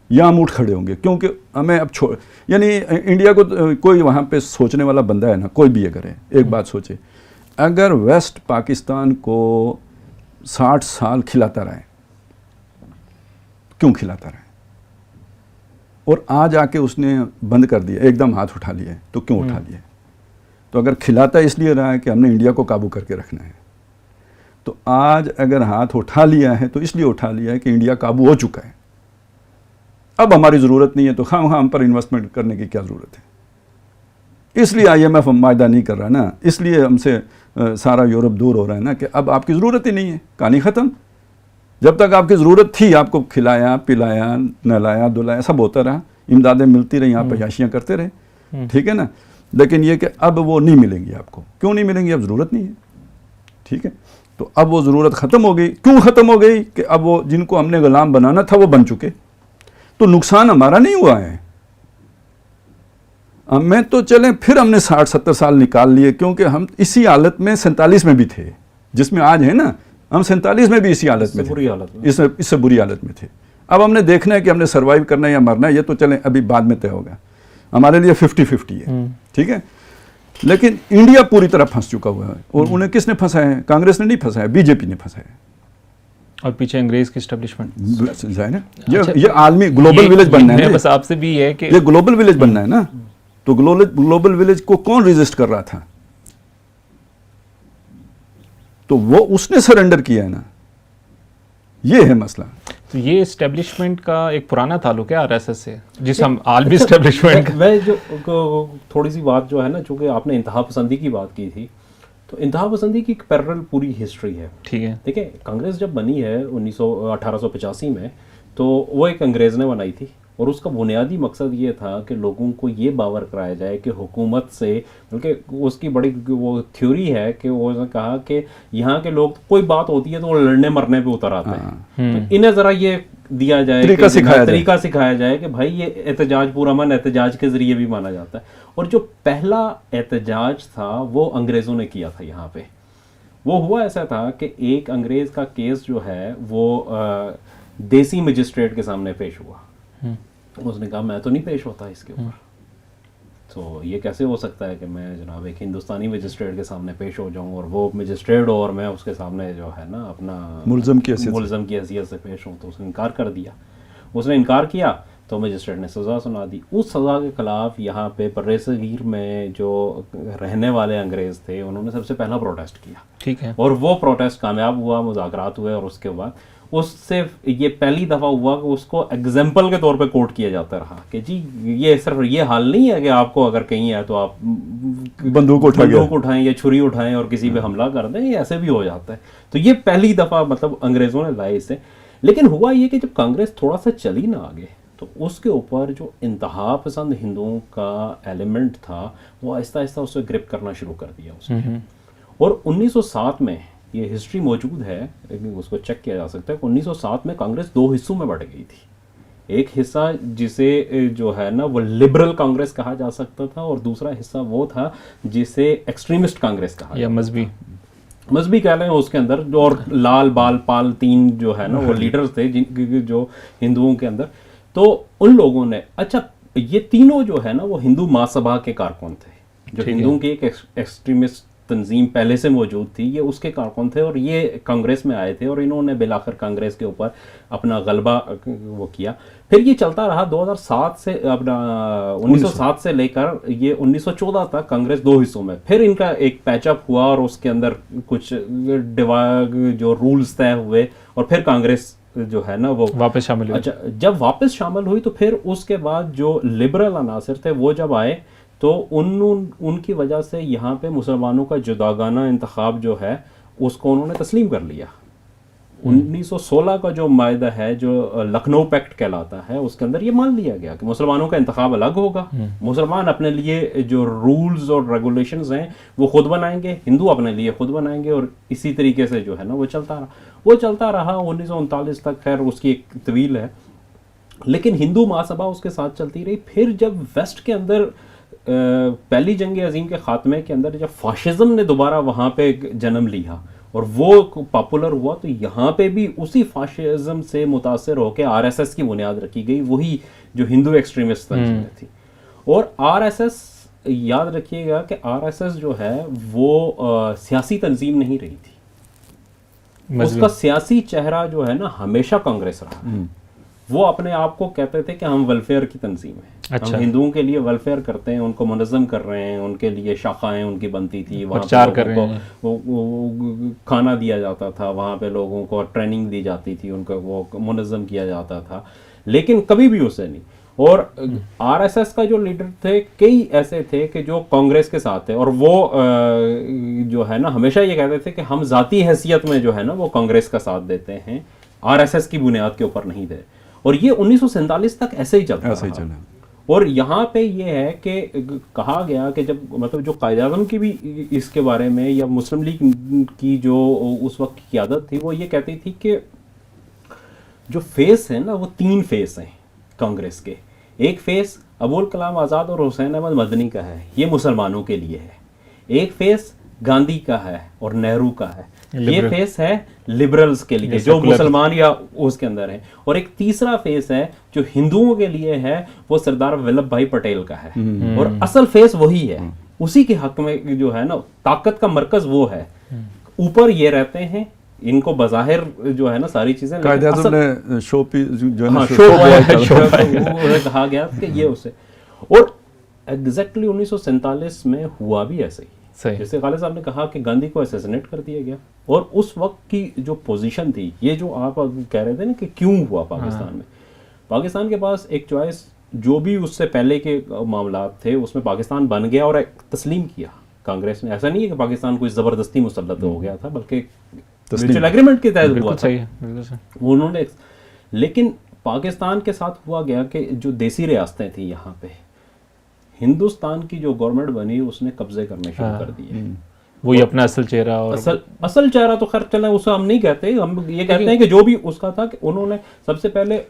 یا ہم اٹھ کھڑے ہوں گے, کیونکہ ہمیں اب یعنی انڈیا کو کوئی وہاں پہ سوچنے والا بندہ ہے نا, کوئی بھی اگر ہے, ایک بات سوچے, اگر ویسٹ پاکستان کو 60 سال کھلاتا رہے, کیوں کھلاتا رہے, اور آج آ کے اس نے بند کر دیا, ایک دم ہاتھ اٹھا لیا, تو کیوں اٹھا لیا؟ تو اگر کھلاتا اس لیے رہا ہے کہ ہم نے انڈیا کو قابو کر کے رکھنا ہے, تو آج اگر ہاتھ اٹھا لیا ہے تو اس لیے اٹھا لیا ہے کہ انڈیا قابو ہو چکا ہے, اب ہماری ضرورت نہیں ہے, تو خواہ ہم پر انویسٹمنٹ کرنے کی کیا ضرورت ہے. اس لیے آئی ایم ایف معاہدہ نہیں کر رہا نا, اس لیے ہم سے سارا یورپ دور ہو رہا ہے نا, کہ اب آپ کی ضرورت ہی نہیں ہے, کہانی ختم. جب تک آپ کی ضرورت تھی آپ کو کھلایا پلایا نہلایا دھلایا سب ہوتا رہا, امدادیں ملتی رہیں, آپ عیاشیاں کرتے رہے, ٹھیک ہے نا. لیکن یہ کہ اب وہ نہیں ملیں گی آپ کو. کیوں نہیں ملیں گی؟ اب ضرورت نہیں ہے, ٹھیک ہے. تو اب وہ ضرورت ختم ہو گئی. کیوں ختم ہو گئی؟ کہ اب وہ جن کو ہم نے غلام بنانا تھا وہ بن چکے. تو نقصان ہمارا نہیں ہوا ہے, ہمیں تو چلیں پھر ہم نے 60-70 سال نکال لیے, کیونکہ ہم اسی حالت میں 47 میں بھی تھے جس میں آج ہے نا, ہم 47 میں بھی اسی حالت میں تھے, اس سے بری حالت میں تھے. اب ہم نے دیکھنا ہے کہ ہم نے سروائیو کرنا ہے یا مرنا ہے, یہ تو چلیں ابھی بعد میں طے ہوگا. ہمارے لیے 50-50 ہے, ٹھیک ہے. لیکن انڈیا پوری طرح پھنس چکا ہوا ہے, اور انہیں کس نے پھنسایا ہے؟ کانگریس نے نہیں پھنسایا, بی جے پی نے پھنسایا ہے, اور پیچھے انگریز کی اسٹیبلشمنٹ. یہ عالمی گلوبل ولیج بننا ہے. بس آپ سے بھی ہے کہ یہ گلوبل ولیج بننا ہے نا, تو گلوبل ولیج کو کون ریزسٹ کر رہا تھا؟ تو وہ اس نے سرنڈر کیا ہے نا, یہ ہے مسئلہ. تو یہ اسٹیبلشمنٹ کا ایک پرانا تعلق ہے آر ایس ایس سے, جس ہم عالمی اسٹیبلشمنٹ. میں جو تھوڑی سی بات جو ہے نا, چونکہ آپ نے انتہا پسندی کی بات کی تھی, تو انتہا پسندی کی ایک پیرل پوری ہسٹری ہے, ٹھیک ہے. دیکھیں کانگریس جب بنی ہے 1885 میں, تو وہ ایک انگریز نے بنائی تھی, اور اس کا بنیادی مقصد یہ تھا کہ لوگوں کو یہ باور کرایا جائے کہ حکومت سے, بلکہ اس کی بڑی وہ تھیوری ہے کہ وہ نے کہا کہ یہاں کے لوگ کوئی بات ہوتی ہے تو وہ لڑنے مرنے پہ اتر آتے ہیں, تو انہیں ذرا یہ دیا جائے, طریقہ سکھایا جائے کہ بھائی یہ احتجاج پورا من احتجاج کے ذریعے بھی مانا جاتا ہے. اور جو پہلا احتجاج تھا وہ انگریزوں نے کیا تھا یہاں پہ. وہ ہوا ایسا تھا کہ ایک انگریز کا کیس جو ہے وہ دیسی مجسٹریٹ کے سامنے پیش ہوا. اس نے کہا میں تو نہیں پیش ہوتا اس کے اوپر, تو یہ کیسے ہو سکتا ہے کہ میں جناب ایک ہندوستانی مجسٹریٹ کے سامنے پیش ہو جاؤں, اور وہ مجسٹریٹ اور میں اس کے سامنے جو ہے نا اپنا ملزم کی حیثیت سے پیش ہوں. تو اس نے انکار کر دیا. اس نے انکار کیا تو مجسٹریٹ نے سزا سنا دی. اس سزا کے خلاف یہاں پہ برِ صغیر میں جو رہنے والے انگریز تھے انہوں نے سب سے پہلا پروٹیسٹ کیا, ٹھیک ہے. اور وہ پروٹیسٹ کامیاب ہوا, مذاکرات ہوئے, اور اس کے بعد اس سے یہ پہلی دفعہ ہوا کہ اس کو ایگزامپل کے طور پہ کوٹ کیا جاتا رہا کہ جی یہ صرف یہ حال نہیں ہے کہ آپ کو اگر کہیں ہے تو آپ بندوق اٹھائیں یا چھری اٹھائیں اور کسی پہ حملہ کر دیں، یہ ایسے بھی ہو جاتا ہے. تو یہ پہلی دفعہ مطلب انگریزوں نے لائے اسے. لیکن ہوا یہ کہ جب کانگریس تھوڑا سا چلی نہ آگے تو اس کے اوپر جو انتہا پسند ہندوؤں کا ایلیمنٹ تھا وہ آہستہ آہستہ اسے گرپ کرنا شروع کر دیا اس نے. اور 1907 میں یہ ہسٹری موجود ہے، اس کو چیک کیا جا سکتا ہے کہ 1907 میں کانگریس 2 حصوں میں بڑھ گئی تھی. ایک حصہ جسے جو ہے نا وہ لبرل کانگریس کہا جا سکتا تھا، اور دوسرا حصہ وہ تھا جسے ایکسٹریمسٹ کانگریس کہا یا مذہبی کہہ لیں. اس کے اندر جو اور لال بال پال 3 جو ہے نا وہ لیڈرز تھے جو ہندوؤں کے اندر. تو ان لوگوں نے اچھا یہ تینوں جو ہے نا وہ ہندو مہاسبھا کے کارکن تھے، جو ہندوؤں کی ایک ایکسٹریمسٹ تنظیم پہلے سے موجود تھی، یہ اس کے کارکن تھے اور یہ کانگریس میں آئے تھے اور انہوں نے بالآخر کانگریس کے اوپر اپنا غلبہ وہ کیا. پھر یہ چلتا رہا 2007 سے اپنا 1907 سے لے کر یہ 1914 تک کانگریس 2 حصوں میں. پھر ان کا ایک پیچ اپ ہوا اور اس کے اندر کچھ جو رولز طے ہوئے اور پھر کانگریس جو ہے نا وہ واپس شامل ہوئی. اچھا جب واپس شامل ہوئی تو پھر اس کے بعد جو لبرل عناصر تھے وہ جب آئے تو ان کی وجہ سے یہاں پہ مسلمانوں کا جداگانہ انتخاب جو ہے اس کو انہوں نے تسلیم کر لیا. 1916 کا جو معاہدہ ہے جو لکھنؤ پیکٹ کہلاتا ہے اس کے اندر یہ مان لیا گیا کہ مسلمانوں کا انتخاب الگ ہوگا. مسلمان اپنے لیے جو رولز اور ریگولیشنز ہیں وہ خود بنائیں گے، ہندو اپنے لیے خود بنائیں گے، اور اسی طریقے سے جو ہے نا وہ چلتا رہا 1939 تک. خیر اس کی ایک طویل ہے، لیکن ہندو مہاسبھا اس کے ساتھ چلتی رہی. پھر جب ویسٹ کے اندر پہلی جنگ عظیم کے خاتمے کے اندر جب فاشزم نے دوبارہ وہاں پہ جنم لیا اور وہ پاپولر ہوا تو یہاں پہ بھی اسی فاشزم سے متاثر ہو کے آر ایس ایس کی بنیاد رکھی گئی، وہی جو ہندو ایکسٹریمسٹ تنظیمیں تھی. اور آر ایس ایس یاد رکھیے گا کہ آر ایس ایس جو ہے وہ سیاسی تنظیم نہیں رہی تھی، اس کا سیاسی چہرہ جو ہے نا ہمیشہ کانگریس رہا. وہ اپنے آپ کو کہتے تھے کہ ہم ویلفیئر کی تنظیم ہیں، ہم ہندوؤں کے لیے ویلفیئر کرتے ہیں، ان کو منظم کر رہے ہیں، ان کے لیے شاخائیں ان کی بنتی تھی، وہاں پہ کھانا دیا جاتا تھا، وہاں پہ لوگوں کو ٹریننگ دی جاتی تھی، ان کو وہ منظم کیا جاتا تھا. لیکن کبھی بھی اسے نہیں. اور آر ایس ایس کا جو لیڈر تھے کئی ایسے تھے کہ جو کانگریس کے ساتھ تھے اور وہ جو ہے نا ہمیشہ یہ کہتے تھے کہ ہم ذاتی حیثیت میں جو ہے نا وہ کانگریس کا ساتھ دیتے ہیں، آر ایس ایس کی بنیاد کے اوپر نہیں تھے. اور یہ 1947 تک ایسے ہی چلتا رہا. اور یہاں پہ یہ ہے کہ کہا گیا کہ جب مطلب جو قائد اعظم کی بھی اس کے بارے میں یا مسلم لیگ کی جو اس وقت کی قیادت تھی وہ یہ کہتی تھی کہ جو فیس ہے نا وہ 3 فیس ہیں کانگریس کے. ایک فیس ابوالکلام آزاد اور حسین احمد مدنی کا ہے، یہ مسلمانوں کے لیے ہے. ایک فیس گاندھی کا ہے اور نہرو کا ہے، یہ فیس ہے لبرلز کے لیے جو مسلمان یا اس کے اندر ہیں. اور ایک تیسرا فیس ہے جو ہندوؤں کے لیے ہے، وہ سردار ولبھ بھائی پٹیل کا ہے. اور اصل فیس وہی ہے، اسی کے حق میں جو ہے نا طاقت کا مرکز وہ ہے. اوپر یہ رہتے ہیں، ان کو بظاہر جو ہے نا ساری چیزیں قائد اعظم نے شو پی جو کہا گیا کہ یہ اسے. اور ایگزیکٹلی 1947 میں ہوا بھی ایسے ہی، جیسے غالب صاحب نے کہا کہ گاندھی کو اسیسنیٹ کر دیا گیا. اور اس وقت کی جو پوزیشن تھی، یہ جو آپ کہہ رہے تھے نا کہ کیوں ہوا پاکستان میں، پاکستان کے پاس ایک چوائس جو بھی اس سے پہلے کے معاملات تھے اس میں پاکستان بن گیا اور تسلیم کیا کانگریس نے. ایسا نہیں ہے کہ پاکستان کوئی زبردستی مسلط ہو گیا تھا، بلکہ میوچل ایگریمنٹ کے تحت ہوا تھا انہوں نے. لیکن پاکستان کے ساتھ ہوا گیا کہ جو دیسی ریاستیں تھیں یہاں پہ ہندوستان کی جو گورنمنٹ بنی اس نے قبضے کرنے شروع کر دیے. وہی اپنا اصل چہرہ اور اصل چہرہ تو خیر چلیں اسے ہم نہیں کہتے، ہم یہ کہتے ہیں کہ جو بھی اس کا تھا کہ انہوں نے سب سے پہلے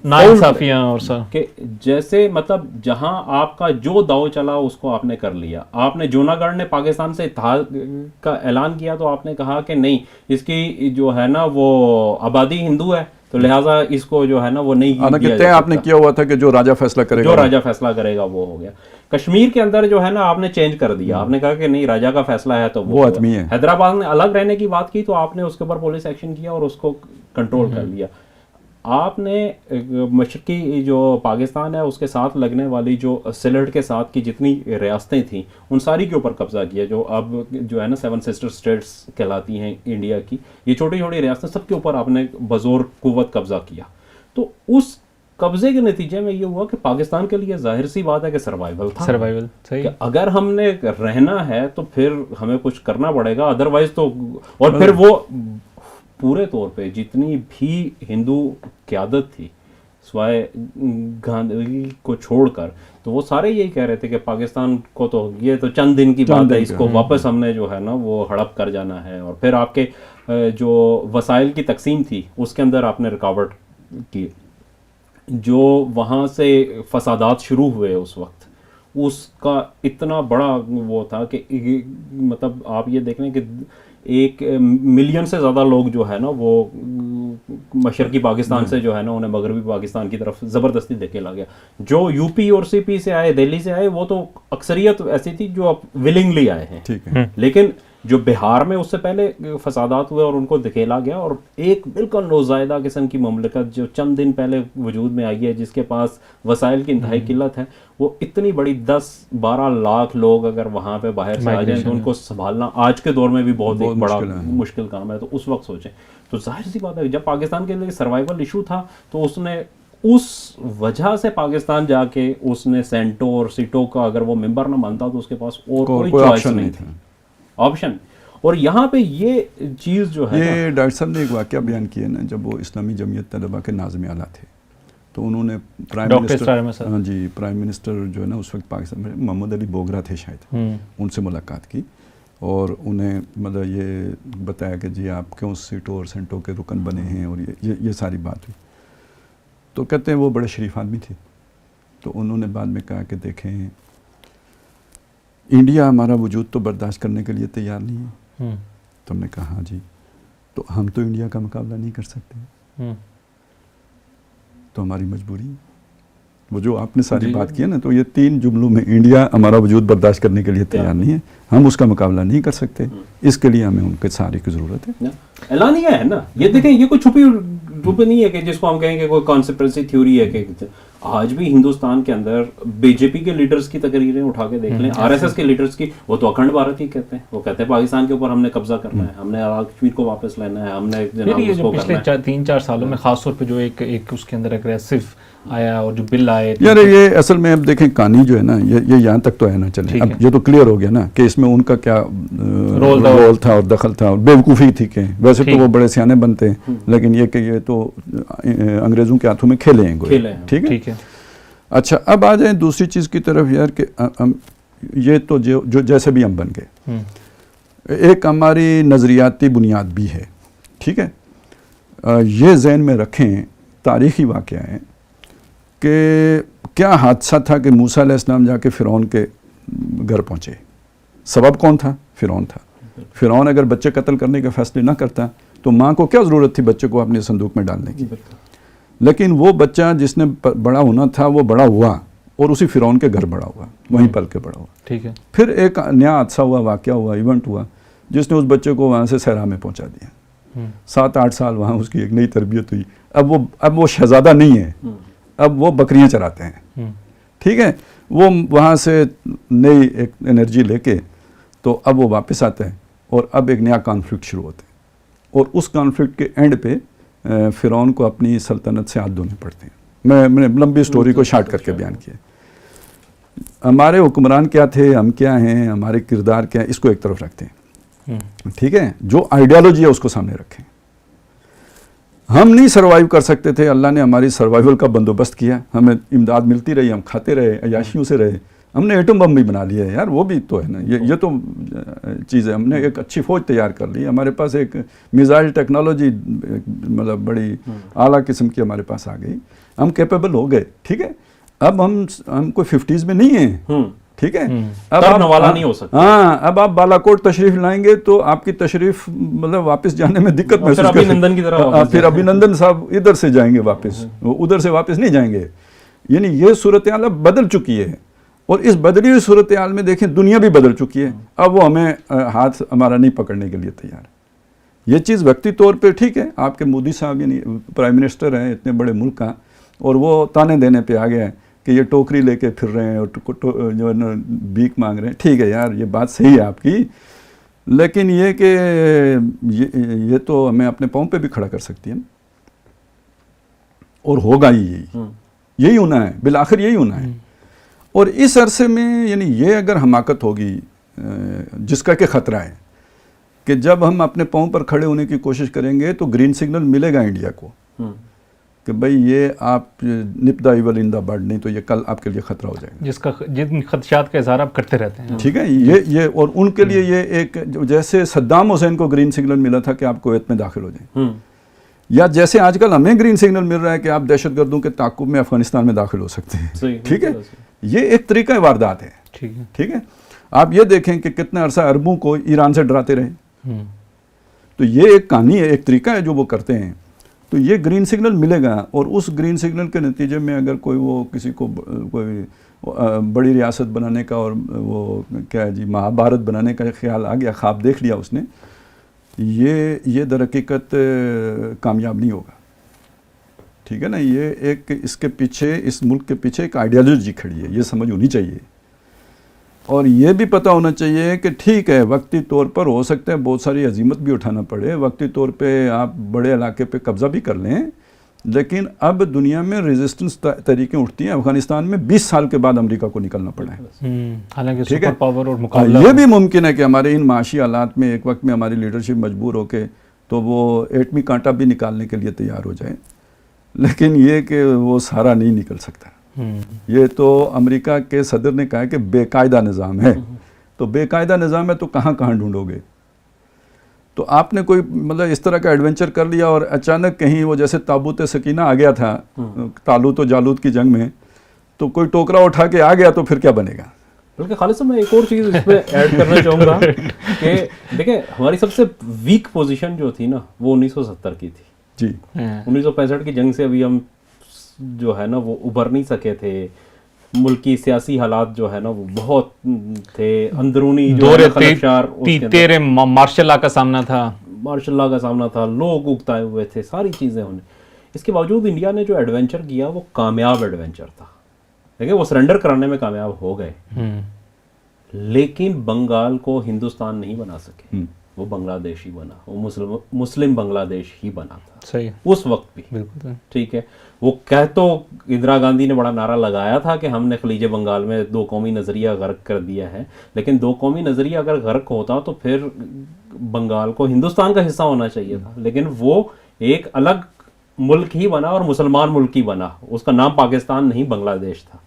ناانصافیاں اور کہ جیسے مطلب جہاں آپ کا جو داؤ چلا اس کو آپ نے کر لیا. آپ نے جوناگڑھ نے پاکستان سے اتحاد کا اعلان کیا تو آپ نے کہا کہ نہیں اس کی جو ہے نا وہ آبادی ہندو ہے تو لہٰذا اس کو جو ہے نا وہ نہیں کیا. آپ نے کیا ہوا تھا کہ جو راجہ فیصلہ کرے گا وہ ہو گیا. کشمیر کے اندر جو ہے نا آپ نے چینج کر دیا، آپ نے کہا کہ نہیں راجہ کا فیصلہ ہے تو وہ حتمی ہے. حیدرآباد میں الگ رہنے کی بات کی تو آپ نے اس کے اوپر پولیس ایکشن کیا اور اس کو کنٹرول کر لیا. آپ نے مشرقی جو پاکستان ہے اس کے ساتھ لگنے والی جو سلٹ کے ساتھ کی جتنی ریاستیں تھیں ان ساری کے اوپر قبضہ کیا, جو اب جو ہے نا 7 سسٹر اسٹیٹس کہلاتی ہیں انڈیا کی, یہ چھوٹی چھوٹی ریاستیں سب کے اوپر آپ نے بزور قوت قبضہ کیا. تو اس قبضے کے نتیجے میں یہ ہوا کہ پاکستان کے لیے ظاہر سی بات ہے کہ سروائیول تھا, کہ اگر ہم نے رہنا ہے تو پھر ہمیں کچھ کرنا پڑے گا, ادروائز تو. اور پھر وہ پورے طور پہ جتنی بھی ہندو قیادت تھی سوائے گاندھی کو چھوڑ کر, تو وہ سارے یہی کہہ رہے تھے کہ پاکستان کو تو یہ تو چند دن کی بات ہے, اس کو واپس ہم نے جو ہے نا وہ ہڑپ کر جانا ہے. اور پھر آپ کے جو وسائل کی تقسیم تھی اس کے اندر آپ نے رکاوٹ کی, جو وہاں سے فسادات شروع ہوئے اس وقت, اس کا اتنا بڑا وہ تھا کہ مطلب آپ یہ دیکھ لیں کہ 1 ملین سے زیادہ لوگ جو ہے نا وہ مشرقی پاکستان سے جو ہے نا انہیں مغربی پاکستان کی طرف زبردستی دھکیلا گیا. جو یو پی اور سی پی سے آئے, دہلی سے آئے, وہ تو اکثریت ایسی تھی جو اب ولنگلی آئے ہیں, لیکن جو بہار میں اس سے پہلے فسادات ہوئے اور ان کو دھکیلا گیا, اور ایک بالکل نوزائیدہ قسم کی مملکت جو چند دن پہلے وجود میں آئی ہے جس کے پاس وسائل کی انتہائی قلت ہے, وہ اتنی بڑی 10-12 لاکھ لوگ اگر وہاں پہ باہر سے آ جائیں تو ان کو سنبھالنا آج کے دور میں بھی بہت ایک بڑا مشکل کام ہے. تو اس وقت سوچیں تو ظاہر سی بات ہے جب پاکستان کے لیے سروائیول ایشو تھا تو اس نے اس وجہ سے پاکستان جا کے اس نے سینٹو اور سیٹو کا اگر وہ ممبر نہ مانتا تو اس کے پاس اور کوئی چوائس نہیں تھی آپشن. اور یہاں پہ یہ چیز جو ہے, یہ ڈاکٹر صاحب نے ایک واقعہ بیان کیا نا, جب وہ اسلامی جمعیت طلبہ کے ناظم اعلیٰ تھے تو انہوں نے پرائم منسٹر جو ہے نا اس وقت پاکستان میں محمد علی بوگرا تھے شاید, ان سے ملاقات کی اور انہیں مطلب یہ بتایا کہ جی آپ کیوں سیٹو اور سینٹو کے رکن بنے ہیں, اور یہ ساری بات ہوئی. تو کہتے ہیں وہ بڑے شریف آدمی تھے, تو انہوں نے بعد میں کہا کہ دیکھیں انڈیا ہمارا وجود تو برداشت کرنے کے لیے تیار نہیں ہے. تو ہم نے کہا ہاں جی, تو ہم تو انڈیا کا مقابلہ نہیں کر سکتے, تو ہماری مجبوری, وہ جو آپ نے ساری بات کی ہے نا, تو یہ 3 جملوں میں انڈیا ہمارا وجود برداشت کرنے کے لیے تیار نہیں ہے, ہم اس کا مقابلہ نہیں کر سکتے, اس کے لیے ہمیں ان کے سہارے کی ضرورت ہے. اعلانیہ ہے نا یہ, دیکھیں یہ کوئی چھپی نہیں ہے کہ جس کو ہم کہیں کہ کوئی کانسپریسی تھیوری ہے. کہ آج بھی ہندوستان کے اندر بی جے پی کے لیڈرز کی تقریریں اٹھا کے دیکھ لیں, آر ایس ایس کے لیڈرز کی, وہ تو اکھنڈ بھارت ہی کہتے ہیں, وہ کہتے ہیں پاکستان کے اوپر ہم نے قبضہ کرنا ہے, ہم نے کشمیر کو واپس لینا ہے, ہم نے پچھلے 3-4 سالوں میں خاص طور پہ جو ایک اس کے اندر اگریسو آیا اور جو بل آئے, یار یہ اصل میں اب دیکھیں کہانی جو ہے نا یہ یہاں تک تو ہے نا, چلیں اب یہ تو کلیئر ہو گیا نا کہ اس میں ان کا کیا رول تھا اور دخل تھا, اور بیوقوفی تھی کہ ویسے تو وہ بڑے سیانے بنتے ہیں, لیکن یہ کہ یہ تو انگریزوں کے ہاتھوں میں کھیلے ہیں, ٹھیک ہے. اچھا اب آ جائیں دوسری چیز کی طرف یار, کہ یہ تو جو جیسے بھی ہم بن گئے, ایک ہماری نظریاتی بنیاد بھی ہے, ٹھیک ہے. یہ ذہن میں رکھیں تاریخی واقعہ ہے کہ کیا حادثہ تھا کہ موسیٰ علیہ السلام جا کے فرعون کے گھر پہنچے. سبب کون تھا؟ فرعون تھا. فرعون اگر بچے قتل کرنے کے فیصلے نہ کرتا تو ماں کو کیا ضرورت تھی بچے کو اپنے صندوق میں ڈالنے کی. لیکن وہ بچہ جس نے بڑا ہونا تھا وہ بڑا ہوا اور اسی فرعون کے گھر بڑا ہوا, وہیں پل کے بڑا ہوا, ٹھیک ہے. پھر ایک نیا حادثہ ہوا, واقعہ ہوا, ایونٹ ہوا جس نے اس بچے کو وہاں سے صحرا میں پہنچا دیا. 7-8 سال وہاں اس کی ایک نئی تربیت ہوئی. اب وہ شہزادہ نہیں ہے, اب وہ بکریاں چراتے ہیں, ٹھیک ہے. وہ وہاں سے نئی ایک انرجی لے کے تو اب وہ واپس آتے ہیں اور اب ایک نیا کانفلکٹ شروع ہوتے ہیں, اور اس کانفلکٹ کے اینڈ پہ فرعون کو اپنی سلطنت سے ہاتھ دھونے پڑتے ہیں. میں نے لمبی سٹوری کو شارٹ کر کے بیان کیا. ہمارے حکمران کیا تھے, ہم کیا ہیں, ہمارے کردار کیا ہیں, اس کو ایک طرف رکھتے ہیں, ٹھیک ہے. جو آئیڈیالوجی ہے اس کو سامنے رکھیں. ہم نہیں سروائیو کر سکتے تھے, اللہ نے ہماری سروائیول کا بندوبست کیا, ہمیں امداد ملتی رہی, ہم کھاتے رہے, عیاشیوں سے رہے. ہم نے ایٹم بم بھی بنا لیا ہے یار, وہ بھی تو ہے نا, یہ تو چیز ہے. ہم نے ایک اچھی فوج تیار کر لی, ہمارے پاس ایک میزائل ٹیکنالوجی مطلب بڑی اعلیٰ قسم کی ہمارے پاس آ گئی, ہم کیپیبل ہو گئے, ٹھیک ہے. اب ہم کوئی 50s میں نہیں ہیں, ٹھیک ہے. اب نہیں ہو سکتا. ہاں, اب آپ بالاکوٹ تشریف لائیں گے تو آپ کی تشریف مطلب واپس جانے میں دقت محسوس کریں گے. پھر ابھینندن صاحب ادھر سے جائیں گے واپس, وہ ادھر سے واپس نہیں جائیں گے. یعنی یہ صورتحال اب بدل چکی ہے, اور اس بدلی ہوئی صورتحال میں دیکھیں دنیا بھی بدل چکی ہے. اب وہ ہمیں ہاتھ ہمارا نہیں پکڑنے کے لیے تیار. یہ چیز وقتی طور پہ ٹھیک ہے، آپ کے مودی صاحب یعنی پرائم منسٹر ہیں اتنے بڑے ملک کا، اور وہ تانے دینے پہ آ گیا ہے کہ یہ ٹوکری لے کے پھر رہے ہیں اور جو ہے نا بھیک مانگ رہے ہیں. ٹھیک ہے یار، یہ بات صحیح ہے آپ کی، لیکن یہ کہ یہ تو ہمیں اپنے پاؤں پہ بھی کھڑا کر سکتی ہے نا، اور ہوگا ہی یہی ہونا ہے، بالآخر یہی ہونا ہے. اور اس عرصے میں یعنی یہ اگر حماقت ہوگی جس کا کہ خطرہ ہے کہ جب ہم اپنے پاؤں پر کھڑے ہونے کی کوشش کریں گے تو گرین سگنل ملے گا انڈیا کو کہ بھئی یہ آپ نپ دا ایول ان دا بڈ، نہیں تو یہ کل آپ کے لیے خطرہ ہو جائے گا، جن خدشات کا اظہار آپ کرتے رہتے ہیں. ٹھیک ہے، یہ اور ان کے لیے یہ ایک جیسے صدام حسین کو گرین سگنل ملا تھا کہ آپ کویت میں داخل ہو جائیں، یا جیسے آج کل ہمیں گرین سگنل مل رہا ہے کہ آپ دہشت گردوں کے تعاقب میں افغانستان میں داخل ہو سکتے ہیں. ٹھیک ہے، یہ ایک طریقہ واردات ہے. ٹھیک ہے، آپ یہ دیکھیں کہ کتنا عرصہ عربوں کو ایران سے ڈراتے رہے، تو یہ ایک کہانی ہے، ایک طریقہ ہے جو وہ کرتے ہیں. تو یہ گرین سگنل ملے گا، اور اس گرین سگنل کے نتیجے میں اگر کوئی وہ کسی کو کوئی بڑی ریاست بنانے کا اور وہ کیا ہے جی مہابھارت بنانے کا خیال آ گیا، خواب دیکھ لیا اس نے، یہ در حقیقت کامیاب نہیں ہوگا. ٹھیک ہے نا، یہ ایک اس کے پیچھے، اس ملک کے پیچھے ایک آئیڈیالوجی کھڑی ہے، یہ سمجھ ہونی چاہیے. اور یہ بھی پتہ ہونا چاہیے کہ ٹھیک ہے وقتی طور پر ہو سکتا ہے بہت ساری عزیمت بھی اٹھانا پڑے، وقتی طور پہ آپ بڑے علاقے پہ قبضہ بھی کر لیں، لیکن اب دنیا میں ریزسٹنس طریقیں اٹھتی ہیں. افغانستان میں 20 سال کے بعد امریکہ کو نکلنا پڑا ہے، حالانکہ سپر پاور اور مقابلہ. یہ بھی ممکن ہے کہ ہمارے ان معاشی حالات میں ایک وقت میں ہماری لیڈرشپ مجبور ہو کے تو وہ ایٹمی کانٹا بھی نکالنے کے لیے تیار ہو جائے، لیکن یہ کہ وہ سارا نہیں نکل سکتا. یہ تو امریکہ کے صدر نے کہا کہ بے قاعدہ نظام ہے، تو بے قاعدہ نظام ہے تو کہاں ڈھونڈو گے؟ تو آپ نے کوئی مطلب اس طرح کا ایڈونچر کر لیا اور اچانک کہیں وہ جیسے تابوت سکینہ آ گیا تھا طالوت و جالوت کی جنگ میں، تو کوئی ٹوکرا اٹھا کے آ گیا تو پھر کیا بنے گا؟ بلکہ خالد صاحب میں ایک اور چیز اس پہ ایڈ کرنا چاہوں گا کہ دیکھیں ہماری سب سے ویک پوزیشن جو تھی نا وہ 1970 کی تھی. جی 1965 کی جنگ سے ابھی ہم جو ہے نا وہ ابھر نہیں سکے تھے. ملکی سیاسی حالات جو ہے نا وہ بہت تھے، اندرونی تیرے مارشل لا کا سامنا تھا، لوگ اگتائے ہوئے تھے، ساری چیزیں ہونے. اس کے باوجود انڈیا نے جو ایڈونچر کیا وہ کامیاب ایڈونچر تھا. دیکھیں وہ سرنڈر کرانے میں کامیاب ہو گئے، لیکن بنگال کو ہندوستان نہیں بنا سکے، وہ بنگلہ دیش ہی بنا، وہ مسلم بنگلہ دیش ہی بنا تھا. صحیح اس وقت بھی. بالکل ٹھیک ہے. وہ تو اندرا گاندھی نے بڑا نعرہ لگایا تھا کہ ہم نے خلیج بنگال میں 2 قومی نظریہ غرق کر دیا ہے، لیکن 2 قومی نظریہ اگر غرق ہوتا تو پھر بنگال کو ہندوستان کا حصہ ہونا چاہیے تھا، لیکن وہ ایک الگ ملک ہی بنا اور مسلمان ملک ہی بنا. اس کا نام پاکستان نہیں بنگلہ دیش تھا.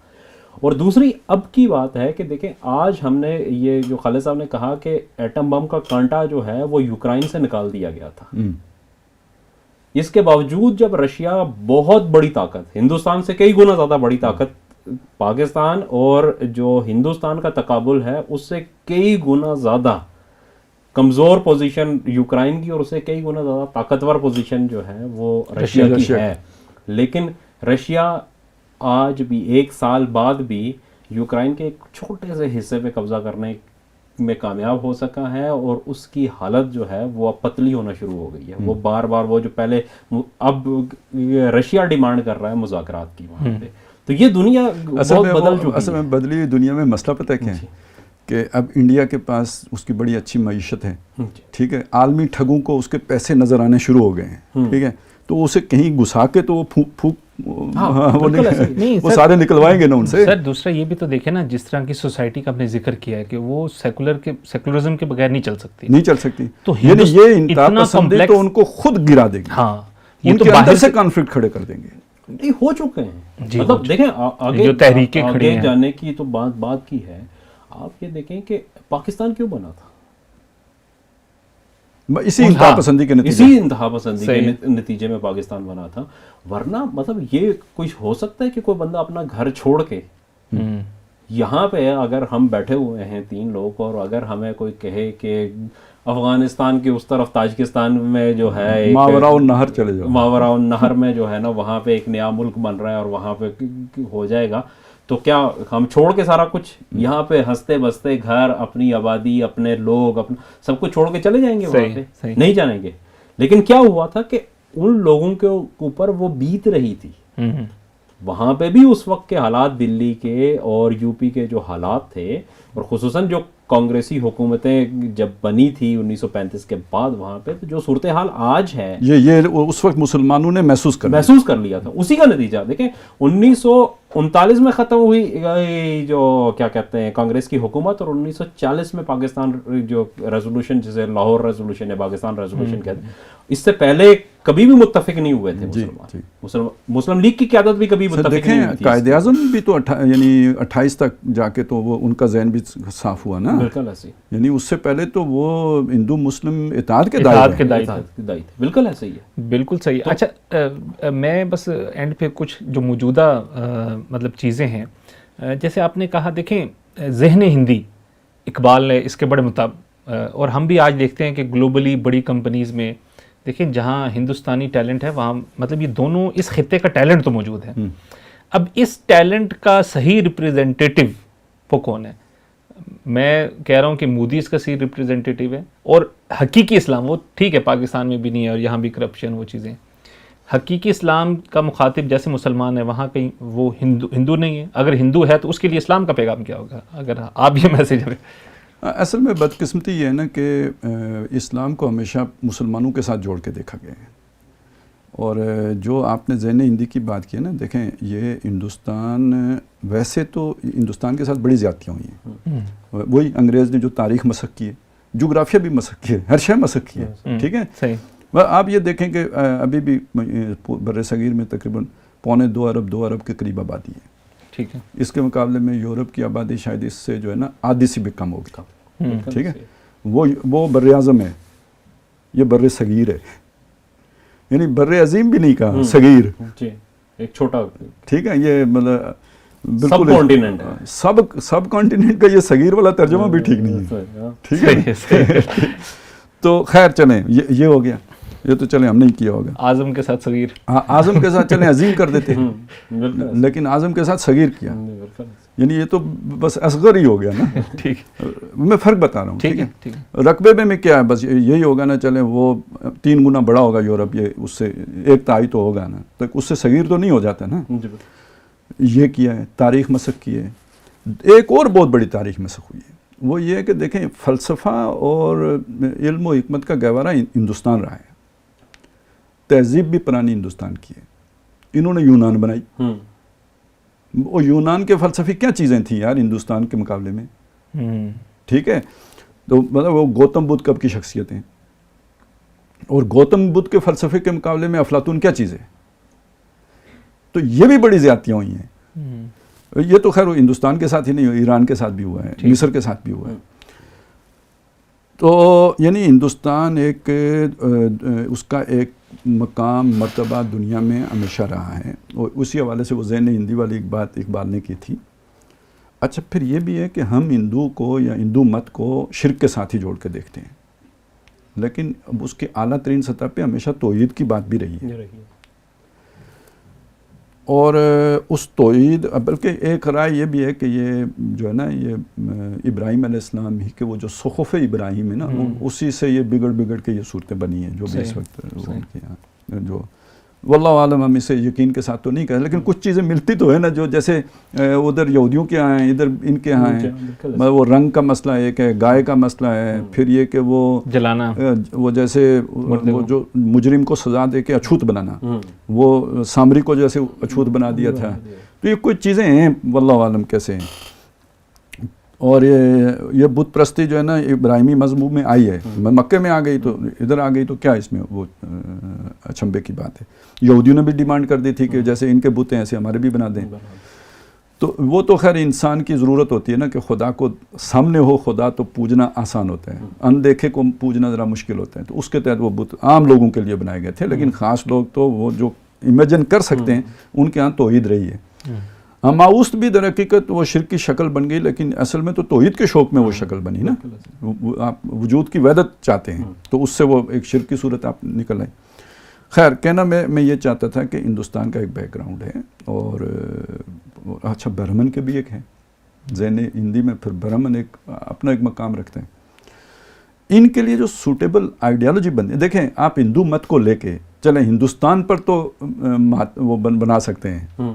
اور دوسری اب کی بات ہے کہ دیکھیں آج ہم نے یہ جو خالد صاحب نے کہا کہ ایٹم بم کا کانٹا جو ہے وہ یوکرائن سے نکال دیا گیا تھا. اس کے باوجود جب رشیا بہت بڑی طاقت، ہندوستان سے کئی گنا زیادہ بڑی طاقت، پاکستان اور جو ہندوستان کا تقابل ہے اس سے کئی گنا زیادہ کمزور پوزیشن یوکرائن کی اور اس سے کئی گنا زیادہ طاقتور پوزیشن جو ہے وہ رشیا کی ہے. لیکن رشیا آج بھی 1 سال بعد بھی یوکرائن کے ایک چھوٹے سے حصے پہ قبضہ کرنے میں کامیاب ہو سکا ہے، اور اس کی حالت جو ہے وہ اب پتلی ہونا شروع ہو گئی ہے. وہ بار بار وہ جو پہلے اب رشیا ڈیمانڈ کر رہا ہے مذاکرات کی وہاں پہ، تو یہ دنیا بہت بدل چکی ہے. اصل میں بدلی دنیا میں مسئلہ پتہ کیا ہے کہ اب انڈیا کے پاس اس کی بڑی اچھی معیشت ہے. ٹھیک ہے، عالمی ٹھگوں کو اس کے پیسے نظر آنے شروع ہو گئے ہیں. ٹھیک ہے، تو اسے کہیں گھسا کے تو وہ پھونک وہ سارے نکلوائیں گے نا ان سے. سر دوسرا یہ بھی تو دیکھیں نا، جس طرح کی سوسائٹی کا آپ نے ذکر کیا ہے کہ وہ سیکولرزم کے بغیر نہیں چل سکتی، تو یعنی یہ انتہا پسندی تو ان کو خود گرا دے گی. ہاں، ان کے اندر سے کانفلکٹ کھڑے کر دیں گے. نہیں ہو چکے ہیں. مطلب دیکھیں آگے جانے کی تو بات کی ہے. آپ یہ دیکھیں کہ پاکستان کیوں بنا تھا؟ اسی انتہا پسندی کے نتیجے میں پاکستان بنا تھا. ورنہ مطلب یہ کچھ ہو سکتا ہے کہ کوئی بندہ اپنا گھر چھوڑ کے یہاں پہ اگر ہم بیٹھے ہوئے ہیں 3 لوگ اور اگر ہمیں کوئی کہے کہ افغانستان کے اس طرف تاجکستان میں جو ہے ماوراء النہر چلے جاؤ، ماوراء النہر میں جو ہے نا وہاں پہ ایک نیا ملک بن رہا ہے اور وہاں پہ ہو جائے گا، تو کیا ہم چھوڑ کے سارا کچھ یہاں پہ ہنستے بستے گھر، اپنی آبادی، اپنے لوگ، سب کچھ چھوڑ کے چلے جائیں گے وہاں پہ؟ نہیں جانیں گے. لیکن کیا ہوا تھا کہ ان لوگوں کے اوپر وہ بیت رہی تھی. وہاں پہ بھی اس وقت کے حالات دلی کے اور یو پی کے جو حالات تھے، اور خصوصاً جو کانگریسی حکومتیں جب بنی تھی 1935 کے بعد وہاں پہ، تو جو صورتحال آج ہے یہ اس وقت مسلمانوں نے محسوس کر لیا تھا. اسی کا نتیجہ دیکھیں 1939 میں ختم ہوئی جو کیا کہتے ہیں کانگریس کی حکومت، اور 1940 میں پاکستان جو ریزولوشن جسے لاہور ریزولوشن یا پاکستان ریزولوشن کہتے ہیں، اس سے پہلے کبھی بھی متفق نہیں ہوئے تھے مسلمان. مسلم لیگ کی قیادت بھی کبھی متفق نہیں ہوئی تھی. قائد اعظم بھی تو یعنی 28 تک جا کے تو وہ ان کا ذہن بھی صاف ہوا نا. بالکل ایسے، یعنی اس سے پہلے تو وہ ہندو مسلم اتحاد کے دائی تھے. بالکل ایسے ہی ہے. بالکل صحیح. اچھا میں بس اینڈ پہ کچھ جو موجودہ مطلب چیزیں ہیں، جیسے آپ نے کہا دیکھیں ذہن ہندی اقبال نے اس کے بڑے اور ہم بھی آج دیکھتے ہیں کہ گلوبلی بڑی کمپنیز میں دیکھیں جہاں ہندوستانی ٹیلنٹ ہے وہاں مطلب یہ دونوں اس خطے کا ٹیلنٹ تو موجود ہے. اب اس ٹیلنٹ کا صحیح ریپریزنٹیٹو وہ کون ہے؟ میں کہہ رہا ہوں کہ مودی اس کا صحیح ریپریزنٹیٹو ہے، اور حقیقی اسلام وہ ٹھیک ہے پاکستان میں بھی نہیں ہے اور یہاں بھی کرپشن وہ چیزیں. حقیقی اسلام کا مخاطب جیسے مسلمان ہے وہاں کہیں وہ ہندو نہیں ہے. اگر ہندو ہے تو اس کے لیے اسلام کا پیغام کیا ہوگا؟ اگر آپ یہ میسیج ہے. اصل میں بدقسمتی یہ ہے نا کہ اسلام کو ہمیشہ مسلمانوں کے ساتھ جوڑ کے دیکھا گیا ہے. اور جو آپ نے ذہن ہندی کی بات کی ہے نا، دیکھیں یہ ہندوستان ویسے تو ہندوستان کے ساتھ بڑی زیادتیاں ہوئی ہیں. وہی انگریز نے جو تاریخ مسخ کی ہے، جغرافیہ بھی مسخ کی ہے، ہر شے مسخ کی ہے. ٹھیک ہے، آپ یہ دیکھیں کہ ابھی بھی بر صغیر میں تقریباً 2.25 ارب کے قریب آبادی ہے. ٹھیک ہے، اس کے مقابلے میں یورپ کی آبادی شاید اس سے جو ہے نا آدھی سے بھی کم ہوگی. ٹھیک ہے، وہ بر اعظم ہے، یہ بر صغیر ہے. یعنی بر عظیم بھی نہیں کہا، صغیر ایک چھوٹا. ٹھیک ہے، یہ مطلب سب کانٹیننٹ ہے. سب کانٹیننٹ کا یہ صغیر والا ترجمہ بھی ٹھیک نہیں ہے. ٹھیک ہے، تو خیر چلیں یہ ہو گیا. یہ تو چلیں ہم نہیں کیا ہوگا. اعظم کے ساتھ صغیر، ہاں اعظم کے ساتھ چلیں عظیم کر دیتے ہیں، لیکن اعظم کے ساتھ صغیر کیا، یعنی یہ تو بس اصغر ہی ہو گیا نا. ٹھیک، میں فرق بتا رہا ہوں. ٹھیک ہے، رقبے میں کیا ہے، بس یہی ہوگا نا. چلیں وہ 3 گنا بڑا ہوگا یورپ، یہ اس سے 1 تہائی تو ہوگا نا، تو اس سے صغیر تو نہیں ہو جاتا نا. یہ کیا ہے، تاریخ مسخ کی ہے. ایک اور بہت بڑی تاریخ مسخ ہوئی ہے، وہ یہ ہے کہ دیکھیں فلسفہ اور علم و حکمت کا گہوارہ ہندوستان رہا ہے. تہذیب بھی پرانی ہندوستان کی ہے. انہوں نے یونان بنائی. وہ یونان کے فلسفی کیا چیزیں تھیں یار ہندوستان کے مقابلے میں. ٹھیک ہے، تو مطلب وہ گوتم بدھ کب کی شخصیتیں، اور گوتم بدھ کے فلسفے کے مقابلے میں افلاطون کیا چیز ہے. تو یہ بھی بڑی زیادتیاں ہوئی ہیں. یہ تو خیر ہندوستان کے ساتھ ہی نہیں ہوا، ایران کے ساتھ بھی ہوا ہے، مصر کے ساتھ بھی ہوا ہے. تو یعنی ہندوستان ایک اس کا ایک مقام مرتبہ دنیا میں ہمیشہ رہا ہے. اور اسی حوالے سے وہ ذہن ہندی والی ایک بات اقبال نے کی تھی. اچھا پھر یہ بھی ہے کہ ہم ہندو کو یا ہندو مت کو شرک کے ساتھ ہی جوڑ کے دیکھتے ہیں، لیکن اب اس کے اعلیٰ ترین سطح پہ ہمیشہ توحید کی بات بھی رہی ہے. اور اس توحید، بلکہ ایک رائے یہ بھی ہے کہ یہ جو ہے نا یہ ابراہیم علیہ السلام ہی کہ وہ جو صحف ابراہیم ہے نا، اسی سے یہ بگڑ کے یہ صورتیں بنی ہیں جو بھی اس وقت ان کے یہاں جو واللہ عالم. ہم اسے یقین کے ساتھ تو نہیں کہیں، لیکن کچھ چیزیں ملتی تو ہے نا، جو جیسے ادھر یہودیوں کے یہاں ہیں، ادھر ان کے یہاں ہیں. وہ رنگ کا مسئلہ ایک ہے، گائے کا مسئلہ ہے، پھر یہ کہ وہ جلانا، وہ جیسے وہ جو مجرم کو سزا دے کے اچھوت بنانا، وہ سامری کو جیسے اچھوت بنا دیا تھا. تو یہ کچھ چیزیں ہیں واللہ عالم کیسے ہیں. اور یہ بت پرستی جو ہے نا ابراہیمی مذہب میں آئی ہے، مکے میں آ گئی تو ادھر آ گئی، تو کیا اس میں وہ اچھمبے کی بات ہے. یہودیوں نے بھی ڈیمانڈ کر دی تھی کہ جیسے ان کے بت ہیں ایسے ہمارے بھی بنا دیں. تو وہ تو خیر انسان کی ضرورت ہوتی ہے نا کہ خدا کو سامنے ہو، خدا تو پوجنا آسان ہوتا ہے، اندیکھے کو پوجنا ذرا مشکل ہوتا ہے. تو اس کے تحت وہ بت عام لوگوں کے لیے بنائے گئے تھے، لیکن خاص لوگ تو وہ جو امیجن کر سکتے ہیں ان کے ہاں توحید رہی ہے. ماؤست بھی در حقیقت وہ شرک کی شکل بن گئی، لیکن اصل میں تو توحید کے شوق میں وہ شکل بنی نا. آپ وجود کی وحدت چاہتے ہیں تو اس سے وہ ایک شرک کی صورت آپ نکل آئی. خیر کہنا میں یہ چاہتا تھا کہ ہندوستان کا ایک بیک گراؤنڈ ہے، اور اچھا برہمن کے بھی ایک ہے ذہن ہندی میں. پھر برہمن ایک اپنا ایک مقام رکھتے ہیں. ان کے لیے جو سوٹیبل آئیڈیالوجی بنتی ہے. دیکھیں آپ ہندو مت کو لے کے چلیں, ہندوستان پر تو وہ بنا سکتے ہیں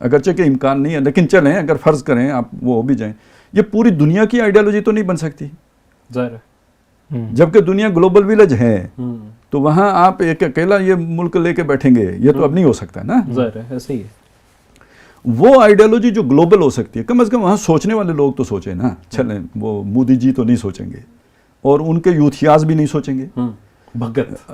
اگرچہ کہ امکان نہیں ہے, لیکن چلیں اگر فرض کریں آپ وہ بھی جائیں, یہ پوری دنیا کی آئیڈیالوجی تو نہیں بن سکتی ظاہر ہے, جبکہ دنیا گلوبل ویلیج ہے تو وہاں آپ ایک اکیلا یہ ملک لے کے بیٹھیں گے, یہ تو اب نہیں ہو سکتا نا. ظاہر ہے ایسے ہی ہے. وہ آئیڈیالوجی جو گلوبل ہو سکتی ہے, کم از کم وہاں سوچنے والے لوگ تو سوچیں نا. چلیں وہ مودی جی تو نہیں سوچیں گے, اور ان کے یوتھیاز بھی نہیں سوچیں گے, بھگت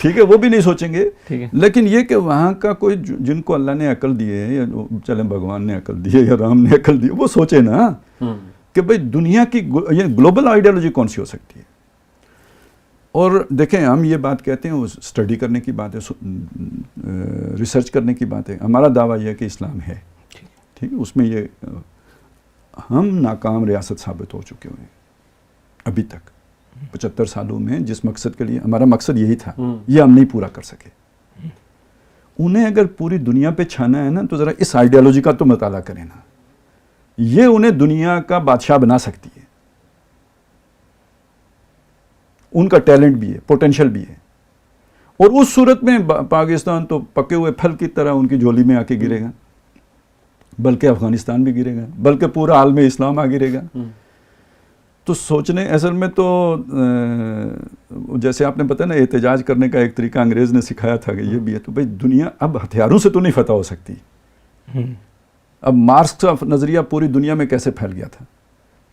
ٹھیک ہے وہ بھی نہیں سوچیں گے, لیکن یہ کہ وہاں کا کوئی جن کو اللہ نے عقل دی ہے, یا چلیں بھگوان نے عقل دی ہے یا رام نے عقل دی ہے, وہ سوچے نا کہ بھئی دنیا کی گلوبل آئیڈیالوجی کون سی ہو سکتی ہے. اور دیکھیں ہم یہ بات کہتے ہیں, وہ اسٹڈی کرنے کی بات ہے, ریسرچ کرنے کی بات ہے. ہمارا دعویٰ یہ ہے کہ اسلام ہے, ٹھیک ہے, اس میں یہ ہم ناکام ریاست ثابت ہو چکے ہوئے ہیں ابھی تک 75 سالوں میں. جس مقصد کے لیے ہمارا مقصد یہی تھا, یہ ہم نہیں پورا کر سکے. انہیں اگر پوری دنیا پہ چھانا ہے نا, تو ذرا اس آئیڈیالوجی کا تو مطالعہ کریں نا. یہ انہیں دنیا کا بادشاہ بنا سکتی ہے, ان کا ٹیلنٹ بھی ہے, پوٹینشل بھی ہے. اور اس صورت میں پاکستان تو پکے ہوئے پھل کی طرح ان کی جھولی میں آ کے گرے گا, بلکہ افغانستان بھی گرے گا, بلکہ پورا عالم اسلام آ گرے گا. تو سوچنے اصل میں تو جیسے آپ نے پتہ نا احتجاج کرنے کا ایک طریقہ انگریز نے سکھایا تھا کہ یہ بھی ہے. تو بھئی دنیا اب ہتھیاروں سے تو نہیں فتح ہو سکتی. اب مارکس کا نظریہ پوری دنیا میں کیسے پھیل گیا تھا,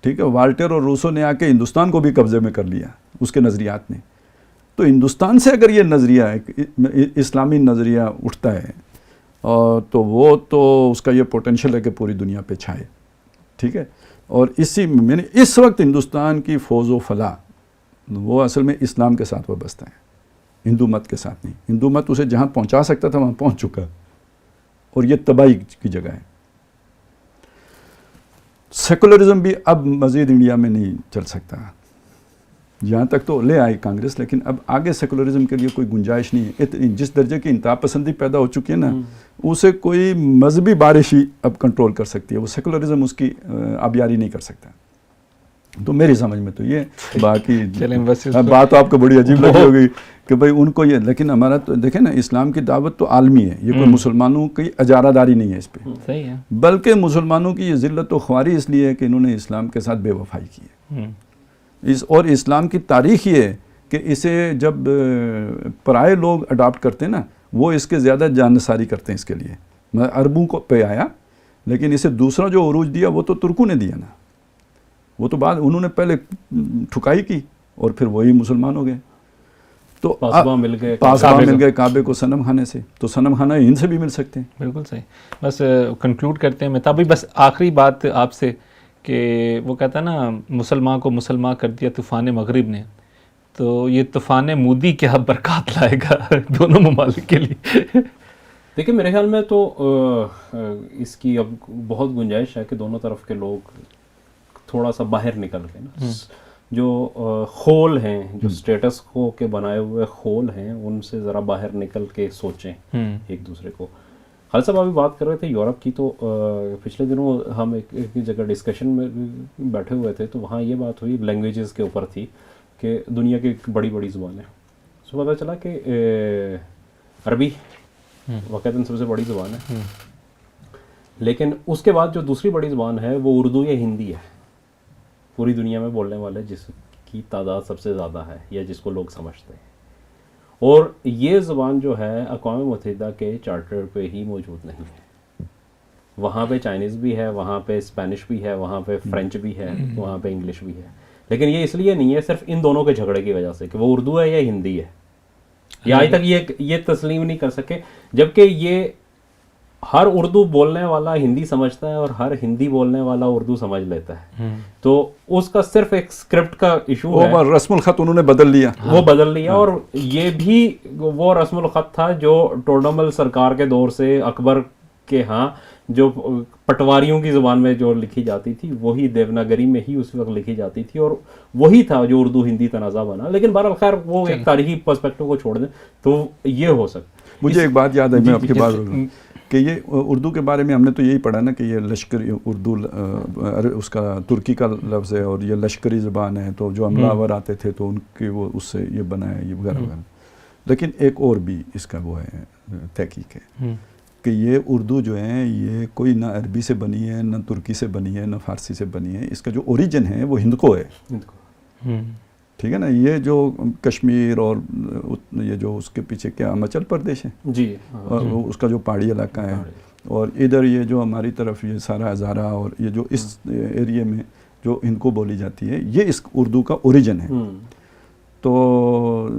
ٹھیک ہے, والٹر اور روسو نے آ کے ہندوستان کو بھی قبضے میں کر لیا اس کے نظریات نے. تو ہندوستان سے اگر یہ نظریہ اسلامی نظریہ اٹھتا ہے تو وہ تو اس کا یہ پوٹینشیل ہے کہ پوری دنیا پہ چھائے, ٹھیک ہے. اور اسی میں نے اس وقت ہندوستان کی فوز و فلاح وہ اصل میں اسلام کے ساتھ وابستہ ہے, ہندو مت کے ساتھ نہیں. ہندو مت اسے جہاں پہنچا سکتا تھا وہاں پہنچ چکا, اور یہ تباہی کی جگہ ہے. سیکولرزم بھی اب مزید انڈیا میں نہیں چل سکتا. یہاں تک تو لے آئی کانگریس, لیکن اب آگے سیکولرزم کے لیے کوئی گنجائش نہیں ہے. جس درجے کی انتہا پسندی پیدا ہو چکی ہے نا, اسے کوئی مذہبی بارش ہی اب کنٹرول کر سکتی ہے. وہ سیکولرزم اس کی آبیاری نہیں کر سکتا. تو میری سمجھ میں تو یہ, باقی بات تو آپ کو بڑی عجیب لگی ہوگی کہ بھئی ان کو یہ, لیکن ہمارا تو دیکھیں نا اسلام کی دعوت تو عالمی ہے. یہ کوئی مسلمانوں کی اجارہ داری نہیں ہے اس پہ, صحیح ہے, بلکہ مسلمانوں کی یہ ذلت و خواری اس لیے ہے کہ انہوں نے اسلام کے ساتھ بے وفائی کی ہے. اور اسلام کی تاریخ یہ ہے کہ اسے جب پرائے لوگ اڈاپٹ کرتے ہیں نا, وہ اس کے زیادہ جانساری کرتے ہیں اس کے لیے. عربوں کو پہ آیا, لیکن اسے دوسرا جو عروج دیا وہ تو ترکوں نے دیا نا. وہ تو بعد انہوں نے پہلے ٹھکائی کی اور پھر وہی مسلمان ہو گئے. تو پاسباں مل گئے کعبے کو صنم خانے سے, تو صنم خانہ ان سے بھی مل سکتے ہیں. بالکل صحیح. بس کنکلوڈ کرتے ہیں مطابق, بس آخری بات آپ سے کہ وہ کہتا ہے نا مسلمان کو مسلمان کر دیا طوفان مغرب نے, تو یہ طوفان مودی کیا برکات لائے گا دونوں ممالک کے لیے؟ دیکھیں میرے خیال میں تو اس کی اب بہت گنجائش ہے کہ دونوں طرف کے لوگ تھوڑا سا باہر نکل کے نا, جو خول ہیں, جو سٹیٹس کو کے بنائے ہوئے خول ہیں, ان سے ذرا باہر نکل کے سوچیں ایک دوسرے کو. خالد صاحب ابھی بات کر رہے تھے یورپ کی, تو پچھلے دنوں ہم ایک جگہ ڈسکشن میں بیٹھے ہوئے تھے, تو وہاں یہ بات ہوئی لینگویجز کے اوپر تھی کہ دنیا کی بڑی بڑی زبانیں. تو پتہ چلا کہ عربی واقعتاً سب سے بڑی زبان ہے, لیکن اس کے بعد جو دوسری بڑی زبان ہے وہ اردو یا ہندی ہے. پوری دنیا میں بولنے والے جس کی تعداد سب سے زیادہ ہے, یا جس کو لوگ سمجھتے ہیں. اور یہ زبان جو ہے اقوام متحدہ کے چارٹر پہ ہی موجود نہیں ہے. وہاں پہ چائنیز بھی ہے, وہاں پہ اسپینش بھی ہے, وہاں پہ فرینچ بھی ہے, وہاں پہ انگلش بھی ہے. لیکن یہ اس لیے نہیں ہے صرف ان دونوں کے جھگڑے کی وجہ سے کہ وہ اردو ہے یا ہندی ہے. یہ آج تک یہ تسلیم نہیں کر سکے, جبکہ یہ ہر اردو بولنے والا ہندی سمجھتا ہے اور ہر ہندی بولنے والا اردو سمجھ لیتا ہے. تو اس کا صرف ایک اسکرپٹ کا ایشو ہے, رسم الخط انہوں نے بدل لیا, وہ بدل لیا. اور یہ بھی وہ رسم الخط تھا جو ٹوڈرمل سرکار کے دور سے اکبر کے ہاں جو پٹواریوں کی زبان میں جو لکھی جاتی تھی وہی دیوناگری میں ہی اس وقت لکھی جاتی تھی, اور وہی تھا جو اردو ہندی تنازع بنا. لیکن بہرحال خیر وہ ایک تاریخی پرسپیکٹو کو چھوڑ دیں تو یہ ہو سکتا. مجھے ایک بات یاد ہے, میں آپ کی بات کہ یہ اردو کے بارے میں ہم نے تو یہی پڑھا نا کہ یہ لشکری اردو اس کا ترکی کا لفظ ہے اور یہ لشکری زبان ہے، تو جو حملہ آور آتے تھے تو ان کی وہ اس سے یہ بنا ہے، یہ وغیرہ وغیرہ. لیکن ایک اور بھی اس کا وہ ہے تحقیق ہے کہ یہ اردو جو ہے یہ کوئی نہ عربی سے بنی ہے، نہ ترکی سے بنی ہے، نہ فارسی سے بنی ہے. اس کا جو اوریجن ہے وہ ہند کو ہے. ٹھیک ہے نا. یہ جو کشمیر اور یہ جو اس کے پیچھے کیا ہماچل پردیش ہے جی، اس کا جو پہاڑی علاقہ ہے، اور ادھر یہ جو ہماری طرف یہ سارا ہزارہ اور یہ جو اس ایریے میں جو ہند کو بولی جاتی ہے، یہ اس اردو کا اوریجن ہے. تو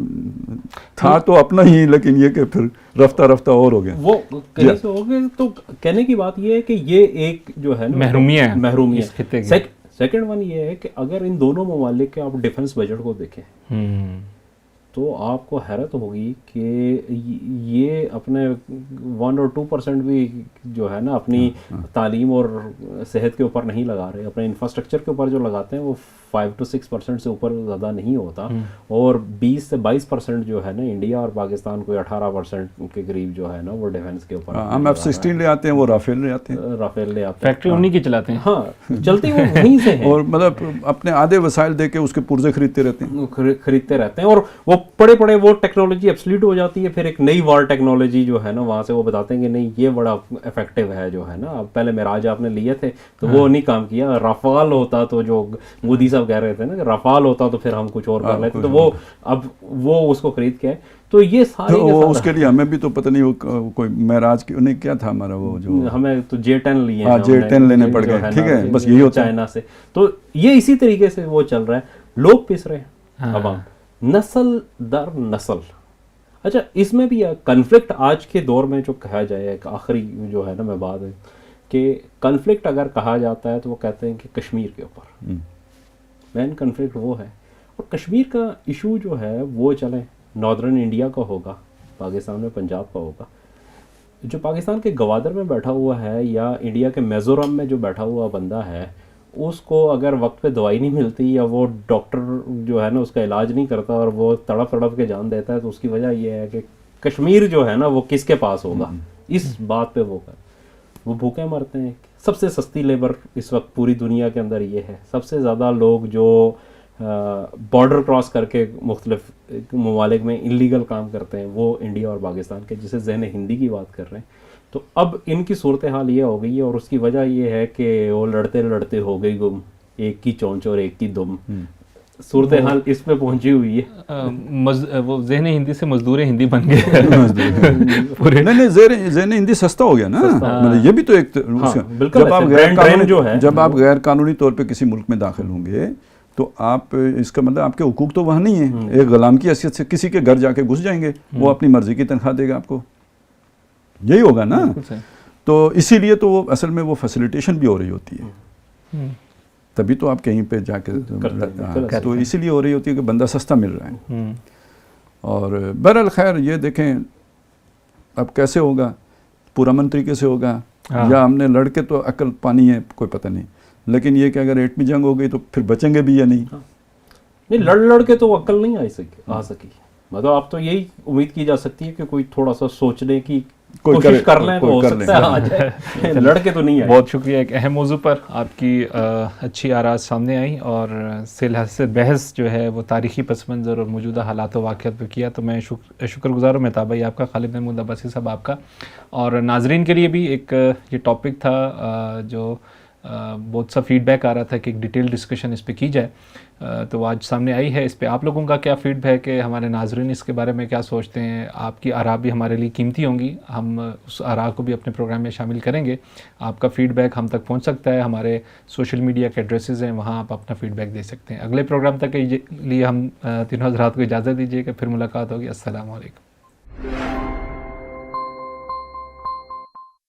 تھا تو اپنا ہی، لیکن یہ کہ پھر رفتہ رفتہ اور ہو گیا. وہ کہیں سے ہو گئے. تو کہنے کی بات یہ ہے کہ یہ ایک جو ہے محرومیت. سیکنڈ ون یہ ہے کہ اگر ان دونوں ممالک کے آپ ڈیفنس بجٹ کو دیکھیں تو آپ کو حیرت ہوگی کہ یہ اپنے 1 اور 2% بھی جو ہے نا اپنی تعلیم اور صحت کے اوپر نہیں لگا رہے. اپنے انفراسٹرکچر کے اوپر جو لگاتے ہیں وہ 5 to 6% سے اوپر زیادہ نہیں ہوتا. اور 20 سے 22% جو ہے نا انڈیا اور پاکستان کو 18% کے قریب جو ہے نا وہ ڈیفنس کے اوپر. ہم F-16 لے آتے ہیں، وہ رافیل لے آتے ہیں. رافیل لے آتے ہیں، فیکٹری انہی کی چلاتے ہیں. ہاں، چلتی وہ وہیں سے ہے. اور مطلب اپنے آدھے وسائل دے کے اس کے پرزے خریدتے رہتے ہیں. اور وہ پڑے وہ ٹیکنالوجی ایبسلیٹ ہو جاتی ہے. پھر ایک نئی وار ٹیکنالوجی جو ہے نا وہاں سے وہ بتاتے ہیں کہ نہیں یہ بڑا افیکٹو ہے جو ہے نا. پہلے معراج آپ نے لیے تھے تو وہ نہیں کام کیا. رافال ہوتا تو جو مودی صاحب کہہ رہے تھے نا کہ رافال ہوتا تو پھر ہم کچھ اور کر لیتے، تو وہ اب وہ اس کو خرید کے. تو یہ سارے اس کے لیے ہمیں بھی تو پتہ نہیں وہ کوئی معراج کی انہیں کیا تھا ہمارا وہ جو ہمیں تو J-10 لیے، J-10 لینے پڑ گئے. ٹھیک ہے، بس یہی ہوتا ہے چائنا سے. تو یہ اسی طریقے سے وہ چل رہا ہے. لوگ پس رہے ہیں عوام نسل در نسل. اچھا، اس میں بھی کنفلکٹ آج کے دور میں جو کہا جائے، ایک آخری جو ہے نا میں بات ہے کہ کنفلکٹ اگر کہا جاتا ہے تو وہ کہتے ہیں کہ کشمیر کے اوپر مین کنفلکٹ وہ ہے. اور کشمیر کا ایشو جو ہے وہ چلیں ناردرن انڈیا کا ہوگا، پاکستان میں پنجاب کا ہوگا. جو پاکستان کے گوادر میں بیٹھا ہوا ہے یا انڈیا کے میزورم میں جو بیٹھا ہوا بندہ ہے، اس کو اگر وقت پہ دوائی نہیں ملتی یا وہ ڈاکٹر جو ہے نا اس کا علاج نہیں کرتا اور وہ تڑپ کے جان دیتا ہے، تو اس کی وجہ یہ ہے کہ کشمیر جو ہے نا وہ کس کے پاس ہوگا. اس بات پہ وہ بھوکے مرتے ہیں. سب سے سستی لیبر اس وقت پوری دنیا کے اندر یہ ہے. سب سے زیادہ لوگ جو بارڈر کراس کر کے مختلف ممالک میں انلیگل کام کرتے ہیں وہ انڈیا اور پاکستان کے، جسے ذہن ہندی کی بات کر رہے ہیں. تو اب ان کی صورتحال یہ ہو گئی ہے، اور اس کی وجہ یہ ہے کہ وہ لڑتے لڑتے ہو گئی گم، ایک کی چونچ اور ایک کی دم. صورتحال اس پہ پہنچی ہوئی ہے. وہ ذہن ہندی سے مزدور ہندی بن گئے. نہیں، ذہن ہندی سستا ہو گیا نا. یہ بھی تو ایک جب آپ غیر قانونی طور پہ کسی ملک میں داخل ہوں گے تو آپ اس کا مطلب آپ کے حقوق تو وہاں نہیں ہیں. ایک غلام کی حیثیت سے کسی کے گھر جا کے گھس جائیں گے، وہ اپنی مرضی کی تنخواہ دے گا آپ کو. یہی ہوگا نا. تو اسی لیے تو وہ اصل میں وہ فیسیلیٹیشن بھی ہو رہی ہوتی ہے، تبھی تو آپ کہیں پہ جا کے تو اسی لیے ہو رہی ہوتی ہے کہ بندہ سستا مل رہا ہے. اور بہرحال خیر یہ دیکھیں اب کیسے ہوگا، پورامن طریقے سے ہوگا یا ہم نے لڑ کے تو عقل پانی ہے کوئی پتہ نہیں. لیکن یہ کہ اگر ایٹمی جنگ ہو گئی تو پھر بچیں گے بھی یا نہیں. لڑ کے تو عقل نہیں آ سکی. مطلب اب تو یہی امید کی جا سکتی ہے کہ کوئی تھوڑا سا سوچنے کی کوشش کر لیں تو ہو سکتا ہے آ جائے. لڑ کے تو نہیں آئے. بہت شکریہ. ایک اہم موضوع پر آپ کی اچھی آراء سامنے آئیں اور سے بحث جو ہے وہ تاریخی پس منظر اور موجودہ حالات و واقعات پہ کیا. تو میں شکر گزار ہوں مہتاب بھائی آپ کا، خالد محمود عباسی صاحب آپ کا، اور ناظرین کے لیے بھی ایک یہ ٹاپک تھا جو بہت سا فیڈ بیک آ رہا تھا کہ ایک ڈیٹیل ڈسکشن اس پہ کی جائے. تو آج سامنے آئی ہے. اس پہ آپ لوگوں کا کیا فیڈ بیک ہے، ہمارے ناظرین اس کے بارے میں کیا سوچتے ہیں؟ آپ کی آراء بھی ہمارے لیے قیمتی ہوں گی. ہم اس آراء کو بھی اپنے پروگرام میں شامل کریں گے. آپ کا فیڈ بیک ہم تک پہنچ سکتا ہے. ہمارے سوشل میڈیا کے ایڈریسز ہیں، وہاں آپ اپنا فیڈ بیک دے سکتے ہیں. اگلے پروگرام تک کے لیے ہم تینوں حضرات کو اجازت دیجیے کہ پھر ملاقات ہوگی. السلام علیکم.